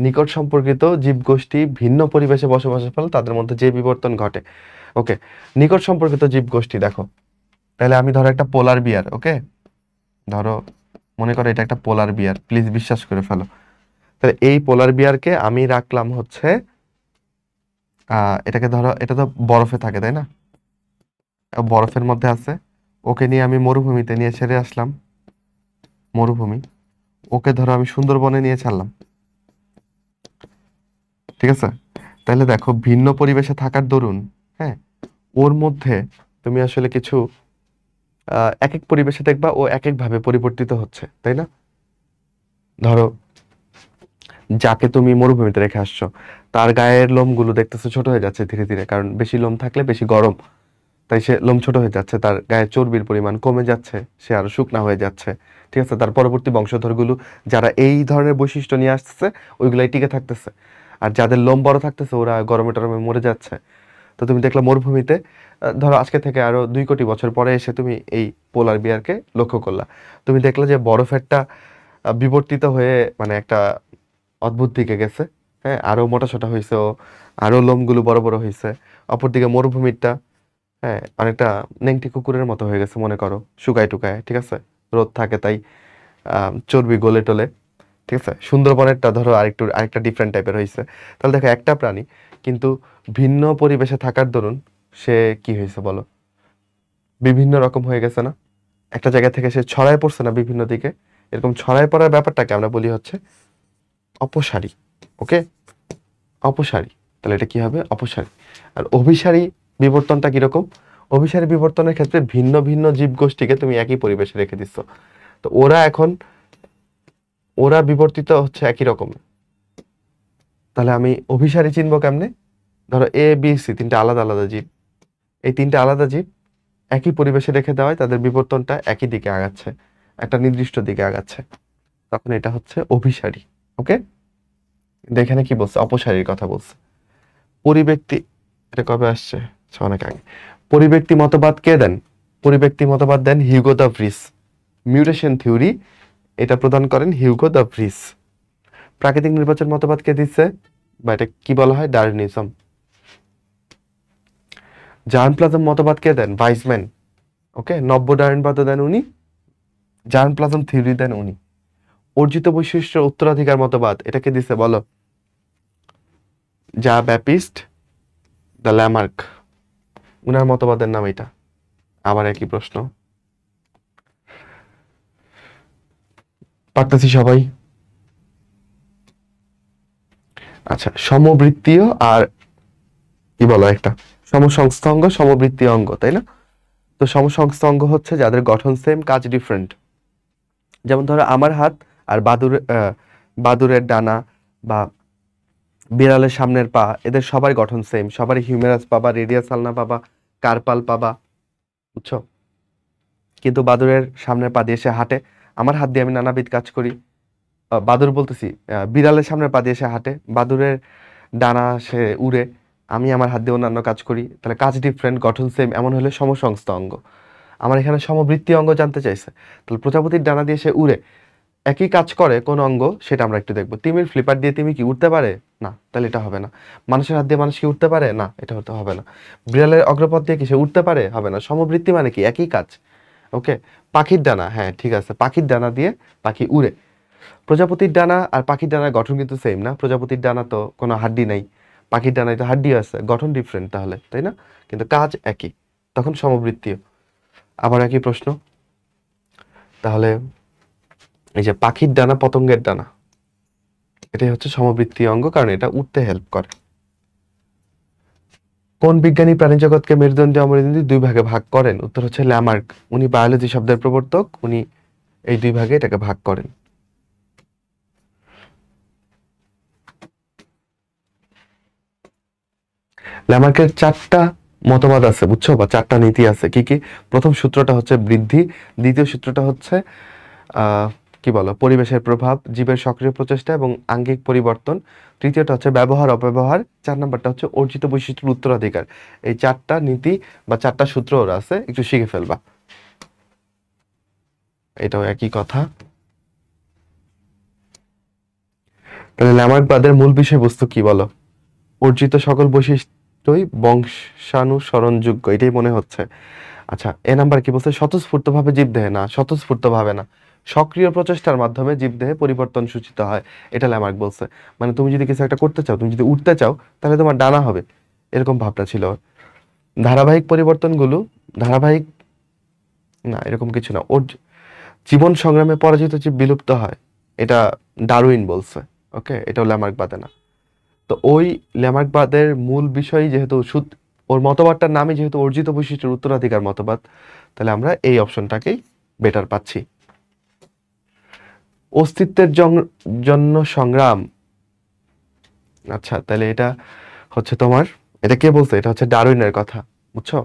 নিকট সম্পর্কিত জীবগোষ্ঠী ভিন্ন পরিবেশে বসবাসের ফলে তাদের মধ্যে যে বিবর্তন ঘটে। ওকে, নিকট সম্পর্কিত জীবগোষ্ঠী দেখো, তাহলে আমি ধরো একটা পোলার বিয়ার, ওকে, ধরো মনে করো এটা একটা পোলার বিয়ার, প্লিজ বিশ্বাস করে ফেলো। তাহলে এই পোলার বিয়ারকে আমি রাখলাম হচ্ছে এটাকে ধরো, এটা তো বরফে থাকে তাই না? বরফের মধ্যে আছে, ওকে নিয়ে আমি মরুভূমিতে নিয়ে ছেড়ে আসলাম, মরুভূমি। ওকে ধরো আমি সুন্দরবনে নিয়ে ছাড়লাম, ঠিক আছে। তাহলে দেখো ভিন্ন পরিবেশে থাকার দরুন, হ্যাঁ, ওর মধ্যে তুমি আসলে কিছু এক এক পরিবেশে দেখবা ও এক এক ভাবে পরিবর্তিত হচ্ছে, তাই না? ধরো যাকে তুমি মরুভূমিতে রেখে আসছো, তার গায়ের লোমগুলো দেখতেছো ছোট হয়ে যাচ্ছে ধীরে ধীরে, কারণ বেশি লোম থাকলে বেশি গরম, তাই সে লোম ছোট হয়ে যাচ্ছে, তার গায়ে চর্বির পরিমাণ কমে যাচ্ছে, সে আরো শুকনা হয়ে যাচ্ছে। ঠিক আছে, তার পরবর্তী বংশধরগুলো যারা এই ধরনের বৈশিষ্ট্য নিয়ে আসতেছে ওইগুলাই টিকে থাকতেছে, আর যাদের লোম বড় থাকতেছে ওরা গরমে টরমে মরে যাচ্ছে। তো তুমি দেখলা মরুভূমিতে ধরো আজকে থেকে আরো 2 কোটি বছর পরে এসে তুমি এই পোলার বিয়ারকে লক্ষ্য করলা, তুমি দেখলা যে বরফেরটা বিবর্তিত হয়ে মানে একটা অদ্ভুত দিকে গেছে। হ্যাঁ, আরো মোটাসোটা হয়েছে ও, আরো লোমগুলো বড় বড় হয়েছে। অপরদিকে মরুভূমিটা হ্যাঁ অনেকটা নেংটি কুকুরের মতো হয়ে গেছে মনে করো, শুকায় টুকায়। ঠিক আছে, রোদ থাকে তাই চর্বি গলে টলে। ঠিক আছে, সুন্দরবনেরটা ধরো আরেকটা ডিফারেন্ট টাইপের হয়েছে। তাহলে দেখো একটা প্রাণী কিন্তু ভিন্ন পরিবেশে থাকার দরুন সে কি হয়েছে বলো, বিভিন্ন রকম হয়ে গেছে না? একটা জায়গা থেকে সে ছড়ায় পড়ছে না বিভিন্ন দিকে? এরকম ছড়ায় পড়ার ব্যাপারটাকে আমরা বলি হচ্ছে অপসারী। ওকে, অপসারী। তাহলে এটা কি হবে? অপসারী। আর অভিসারী বিবর্তনটা কিরকম? অভিসারী বিবর্তনের ক্ষেত্রে ভিন্ন ভিন্ন জীবগোষ্ঠীকে তুমি একই পরিবেশে রেখে দিচ্ছ, তো ওরা বিবর্তিত হচ্ছে একই রকম। তাহলে আমি অভিসারী চিনবো কেমনে? ধরো এ বি সি তিনটা আলাদা আলাদা জীব, এই তিনটা আলাদা জীব একই পরিবেশে রেখে দেওয়ায় তাদের বিবর্তনটা একই দিকে আগাচ্ছে, একটা নির্দিষ্ট দিকে আগাচ্ছে, তখন এটা হচ্ছে অভিসারী। ওকে, এখানে কি বলছে? অপসারীর কথা বলছে। পরিব্যক্তি, এটা কবে আসছে? অনেক আগে। পরিব্যক্তি মতবাদ কে দেন? পরিব্যক্তি মতবাদ দেন Hugo de Vries. Mutation theory এটা প্রদান করেন হিউগো দ্য ভ্রিস। প্রাকৃতিক নির্বাচন মতবাদ কে দিচ্ছে, বা এটা কি বলা হয়? ডারউইনিজম। জার্ম প্লাজম মতবাদ কে দেন? ভাইসম্যান। ওকে, নব্য ডারউইনবাদ দেন উনি, জার্ম প্লাজম থিওরি দেন উনি। অর্জিত বৈশিষ্ট্য উত্তরাধিকার মতবাদ এটাকে দিছে বলো? যা ব্যাপিস্ট দ্য ল্যামার্ক, উনার মতবাদের নাম এটা। আবার একই প্রশ্ন, পারতেছি সবাই? আচ্ছা, সমবৃত্তীয় আর কি বলো একটা সমসংস্থ অঙ্গ, সমবৃত্তীয় অঙ্গ, তাই না? তো সমসংস্থ অঙ্গ হচ্ছে যাদের গঠন সেম, কাজ ডিফারেন্ট। যেমন ধরো আমার হাত আর বাদুরের ডানা বা বিড়ালের সামনের পা, এদের সবার গঠন সেম, সবারই হিউমেরাস পাবা, রেডিয়াস আলনা পাবা, কার্পাল পাবা, বুঝছো? কিন্তু বাদুরের সামনের পা দিয়ে সে হাঁটে, আমার হাত দিয়ে আমি নানাবিধ কাজ করি। বাদুর বলতেছি, বিড়ালের সামনের পা দিয়ে সে হাঁটে, বাদুরের ডানা সে উড়ে, আমি আমার হাত দিয়ে অন্যান্য কাজ করি। তাহলে কাজ ডিফারেন্ট, গঠন সেম, এমন হলে সমসংস্থ অঙ্গ। আমার এখানে সমবৃত্তীয় অঙ্গ জানতে চাইছে, তাহলে প্রজাপতির ডানা দিয়ে সে উড়ে, একই কাজ করে কোন অঙ্গ সেটা আমরা একটু দেখবো। তিমির ফ্লিপার দিয়ে তিমি কি উঠতে পারে? না, তাহলে এটা হবে না। মানুষের হাত দিয়ে মানুষ কি উঠতে পারে? না, এটা হতে হবে না। বিড়ালের অগ্রপথ দিয়ে কি সে উঠতে পারে? হবে না। সমবৃত্তি মানে কি? একই কাজ। ওকে, পাখির ডানা, হ্যাঁ ঠিক আছে, পাখির ডানা দিয়ে পাখি উড়ে। প্রজাপতির ডানা আর পাখির ডানার গঠন কিন্তু সেম না, প্রজাপতির ডানা তো কোনো হাড্ডি নাই, পাখির ডানায় তো হাড্ডি আছে, গঠন ডিফারেন্ট তাহলে, তাই না? কিন্তু কাজ একই, তখন সমবৃত্তীয়। আবার একই প্রশ্ন, তাহলে এই যে পাখির ডানা, পতঙ্গের ডানা, এটাই হচ্ছে সমবৃত্তীয় অঙ্গ, কারণ এটা উঠতে হেল্প করে। কোন বিজ্ঞানী প্রাণী জগৎকে মেরুদণ্ডী অমেরুদণ্ডী 2 ভাগে ভাগ করেন? উত্তর হচ্ছে ল্যামার্ক। উনি বায়োলজি শব্দের প্রবর্তক, উনি এই 2 ভাগে এটাকে ভাগ করেন। ল্যামার্কের 4টা মতবাদ আছে, বুঝছো, বা 4টা নীতি আছে। কি কি? প্রথম সূত্রটা হচ্ছে বৃদ্ধি, দ্বিতীয় সূত্রটা হচ্ছে আহ কি বলো, পরিবেশের প্রভাব, জীবের সক্রিয় প্রচেষ্টা এবং আঙ্গিক পরিবর্তন, তৃতীয়টা হচ্ছে ব্যবহার অপব্যবহার, 4 নম্বরটা হচ্ছে অর্জিত বৈশিষ্ট্যের উত্তরাধিকার। এই 4টা নীতি বা 4টা সূত্র ওরা আছে, একটু শিখে ফেলবা। এটাও একই কথা। তাহলে ল্যামার্কবাদের মূল বিষয়বস্তু কি বলো? অর্জিত সকল বৈশিষ্ট্যই বংশানুসরণযোগ্য, এটাই মনে হচ্ছে। আচ্ছা, এ নাম্বার কি বলছে? স্বতঃস্ফূর্তভাবে জীবদেহে, না স্বতঃস্ফূর্তভাবে না, সক্রিয় প্রচেষ্টার মাধ্যমে জীবদেহে পরিবর্তন সূচিত হয়, এটা ল্যামার্ক বলছে। মানে তুমি যদি কিছু একটা করতে চাও, তুমি যদি উঠতে চাও, তাহলে তোমার ডানা হবে, এরকম ভাবনা ছিল ওর। ধারাবাহিক পরিবর্তনগুলো ধারাবাহিক না, এরকম কিছু না। ওর জীবন সংগ্রামে পরাজিত জীব বিলুপ্ত হয়, এটা ডারউইন বলছে। ওকে, এটাও ল্যামার্ক বাদে না। তো ওই ল্যামার্কবাদের মূল বিষয় যেহেতু ওর মতবাদটার নামই যেহেতু অর্জিত বৈশিষ্ট্যের উত্তরাধিকার মতবাদ, তাহলে আমরা এই অপশনটাকেই বেটার পাচ্ছি। অস্তিত্বের জন্য সংগ্রাম, আচ্ছা তাহলে এটা হচ্ছে তোমার, এটা কে বলছে? এটা হচ্ছে ডারউইনের কথা, বুঝছো?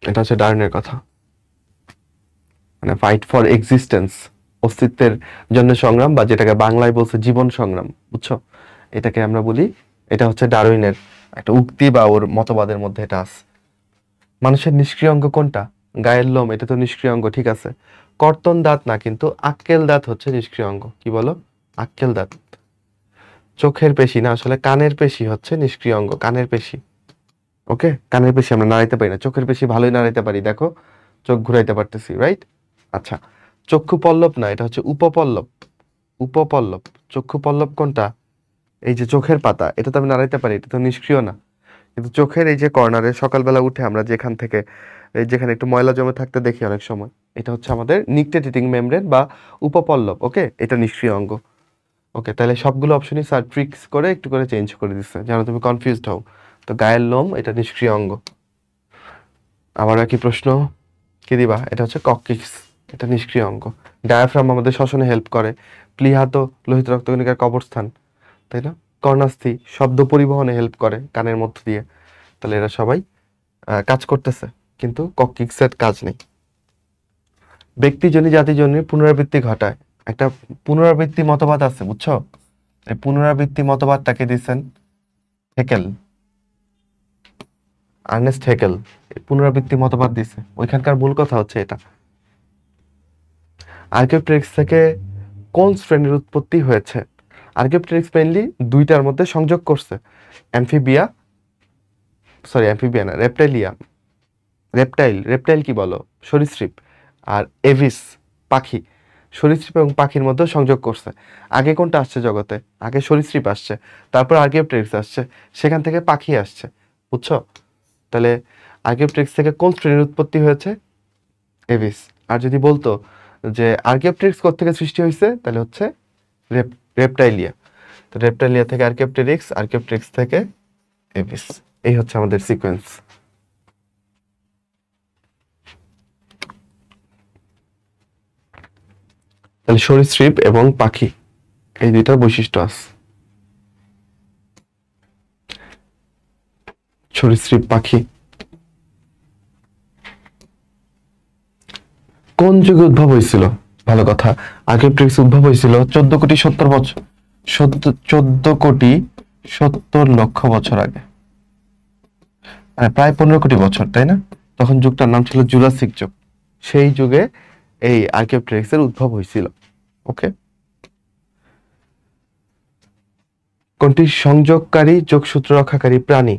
এটা হচ্ছে ডারউইনের কথা, মানে ফাইট ফর এক্সিস্টেন্স, অস্তিত্বের জন্য সংগ্রাম, বা যেটাকে বাংলায় বলছে জীবন সংগ্রাম, বুঝছো? এটাকে আমরা বলি, এটা হচ্ছে ডারউইনের একটা উক্তি বা ওর মতবাদের মধ্যে এটা আছে। মানুষের নিষ্ক্রিয় অঙ্গ কোনটা? গায়ের লোম, এটা তো নিষ্ক্রিয় অঙ্গ, ঠিক আছে। কর্তন দাঁত না, কিন্তু আক্কেল দাঁত হচ্ছে নিষ্ক্রিয় অঙ্গ। কি বলো? আক্কেল দাঁত। চোখের পেশি না, আসলে কানের পেশি হচ্ছে নিষ্ক্রিয় অঙ্গ, কানের পেশি। ওকে, কানের পেশি আমরা নাড়াইতে পারি না, চোখের পেশি ভালোই নাড়াইতে পারি, দেখো চোখ ঘুরাইতে পারতেছি, রাইট? আচ্ছা, চক্ষু পল্লব না, এটা হচ্ছে উপপল্লব। উপপল্লব। চক্ষু পল্লব কোনটা? এই যে চোখের পাতা, এটা তো আমি নাড়াইতে পারি, এটা তো নিষ্ক্রিয় না। কিন্তু চোখের এই যে কর্নারে সকালবেলা উঠে আমরা যেখান থেকে, এই যেখানে একটু ময়লা জমে থাকতে দেখি অনেক সময়, এটা হচ্ছে আমাদের নিকটেটিং মেমব্রেন বা উপপল্লব। ওকে, এটা নিষ্ক্রিয় অঙ্গ। ওকে, তাহলে সবগুলো অপশনই স্যার ট্রিক্স করে একটু করে চেঞ্জ করে দিচ্ছে, যেন তুমি কনফিউজড হও। তো গায়ের লোম, এটা নিষ্ক্রিয় অঙ্গ। আবার একই প্রশ্ন, কি দিবা? এটা হচ্ছে কক্সিক্স, এটা নিষ্ক্রিয় অঙ্গ। ডায়াফ্রাম আমাদের শ্বসনে হেল্প করে। প্লীহা তো লোহিত রক্তকণিকার কবরস্থান, তাই না? কর্ণাস্থি শব্দ পরিবহনে হেল্প করে কানের মধ্য দিয়ে। তাহলে এরা সবাই কাজ করতেছে, কিন্তু কক্সিক্সের কাজ নেই। ব্যক্তিজনী জাতিজনীর পুনরাবৃত্তি ঘটায়, একটা পুনরাবৃত্তি মতবাদ আছে, বুঝছো? এই পুনরাবৃত্তি মতবাদটাকে দিচ্ছেন হেকেল, আর্নেস্ট হেকেল। পুনরাবৃত্তি মতবাদ দিছে, ওইখানকার মূল কথা হচ্ছে এটা। আর্কিওপ্টেরিক্স থেকে কোন শ্রেণীর উৎপত্তি হয়েছে? আর্কিওপ্টেরিক্স মেইনলি দুইটার মধ্যে সংযোগ করছে, অ্যামফিবিয়া, সরি অ্যামফিবিয়া না, রেপ্টাইলিয়া, রেপ্টাইল কি বলো? সরীসৃপ। আর এভিস, পাখি। সরীসৃপ এবং পাখির মধ্যে সংযোগ করছে। আগে কোনটা আসছে জগতে? আগে সরীসৃপ আসছে, তারপর আর্কিওপ্টেরিক্স আসছে, সেখান থেকে পাখি আসছে, বুঝছো? তাহলে আর্কিওপ্টেরিক্স থেকে কোন শ্রেণীর উৎপত্তি হয়েছে? এভিস। আর যদি বলতো যে আর্কিওপ্টেরিক্স কোত্থেকে সৃষ্টি হয়েছে, তাহলে হচ্ছে রেপ্টাইলিয়া। তো রেপ্টাইলিয়া থেকে আর্কিওপ্টেরিক্স, আর্কিওপ্টেরিক্স থেকে এভিস। এই হচ্ছে আমাদের সিকোয়েন্স। তাহলে সরীসৃপ এবং পাখি, এই দুইটার বৈশিষ্ট্য আছে। সরীসৃপ, পাখি। কোন যুগে উদ্ভব হয়েছিল? ভালো কথা। আর্কিওপ্টেরিক্স উদ্ভব হয়েছিল 14,70,000,000 আগে, মানে প্রায় 15 কোটি বছর, তাই না? তখন যুগটার নাম ছিল জুরাসিক যুগ। সেই যুগে এই আর্কিওপ্টেরিক্স এর উদ্ভব হয়েছিল। ওকে, কোনটি সংযোগকারী যোগসূত্র রক্ষাকারী প্রাণী?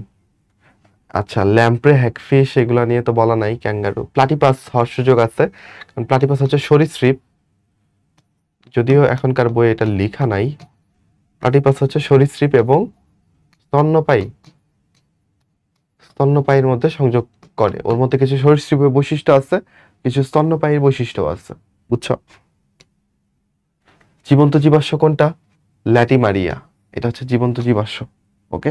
আচ্ছা, ল্যাম্প্রে, হ্যাগফিশ, এগুলা নিয়ে তো বলা নাই। ক্যাঙ্গারু। প্লাটিপাস হওয়ার সুযোগ আছে, কারণ প্লাটিপাস হচ্ছে সরীসৃপ, যদিও এখনকার বইয়ে এটা লেখা নাই। প্লাটিপাস হচ্ছে সরীসৃপ এবং স্তন্যপায়ী, স্তন্যপায়ীর মধ্যে সংযোগ করে। ওর মধ্যে কিছু সরীসৃপের বৈশিষ্ট্য আছে, কিছু স্তন্যপায়ীর বৈশিষ্ট্য আছে, বুঝছো? জীবন্ত জীবাশ্ম কোনটা? ল্যাটিমারিয়া, এটা হচ্ছে জীবন্ত জীবাশ্ম। ওকে,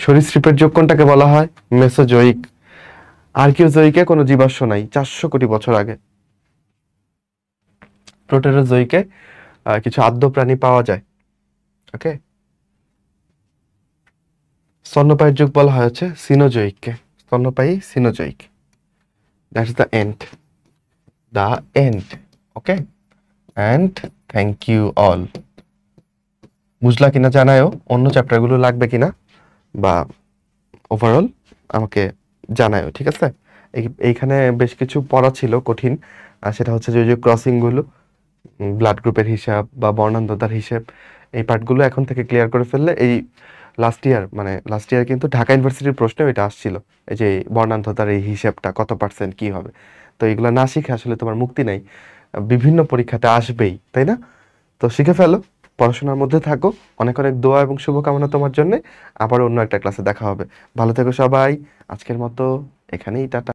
সরীসৃপের যুগ কোনটাকে বলা হয়? মেসোজোইক। আর্কিওজোইকে কোনো জীবাশ্ম নাই, 400 কোটি বছর আগে। প্রোটেরোজোইকে কিছু আদ্য প্রাণী পাওয়া যায়। ওকে, স্তন্যপায়ীর যুগ বলা হয় হচ্ছে সিনোজোইককে, স্তন্যপায়ী Cenozoic. That is the end, the end. Okay, and thank you all. বুঝলা কিনা জানায়ও, অন্য চ্যাপ্টারগুলো লাগবে কিনা, বা ওভারঅল আমাকে জানায়ও, ঠিক আছে? এইখানে বেশ কিছু পড়া ছিল কঠিন, আর সেটা হচ্ছে যে ক্রসিংগুলো, ব্লাড গ্রুপের হিসাব বা বর্ণান্ধতার হিসাব, এই পার্টগুলো এখন থেকে ক্লিয়ার করে ফেললে এই লাস্ট ইয়ার কিন্তু ঢাকা ইউনিভার্সিটির প্রশ্নে এটা আসছিল, এই যে বর্ণান্ধতার এই হিসাবটা কত পার্সেন্ট কি হবে। তো এগুলো না শিখে আসলে তোমার মুক্তি নাই, বিভিন্ন পরীক্ষাতে আসবেই, তাই না? তো শিখে ফেলো, পড়াশোনার মধ্যে থাকো। অনেক অনেক দোয়া এবং শুভকামনা তোমার জন্য। আবার অন্য একটা ক্লাসে দেখা হবে। ভালো থেকো সবাই। আজকের মতো এখানেই টাটা।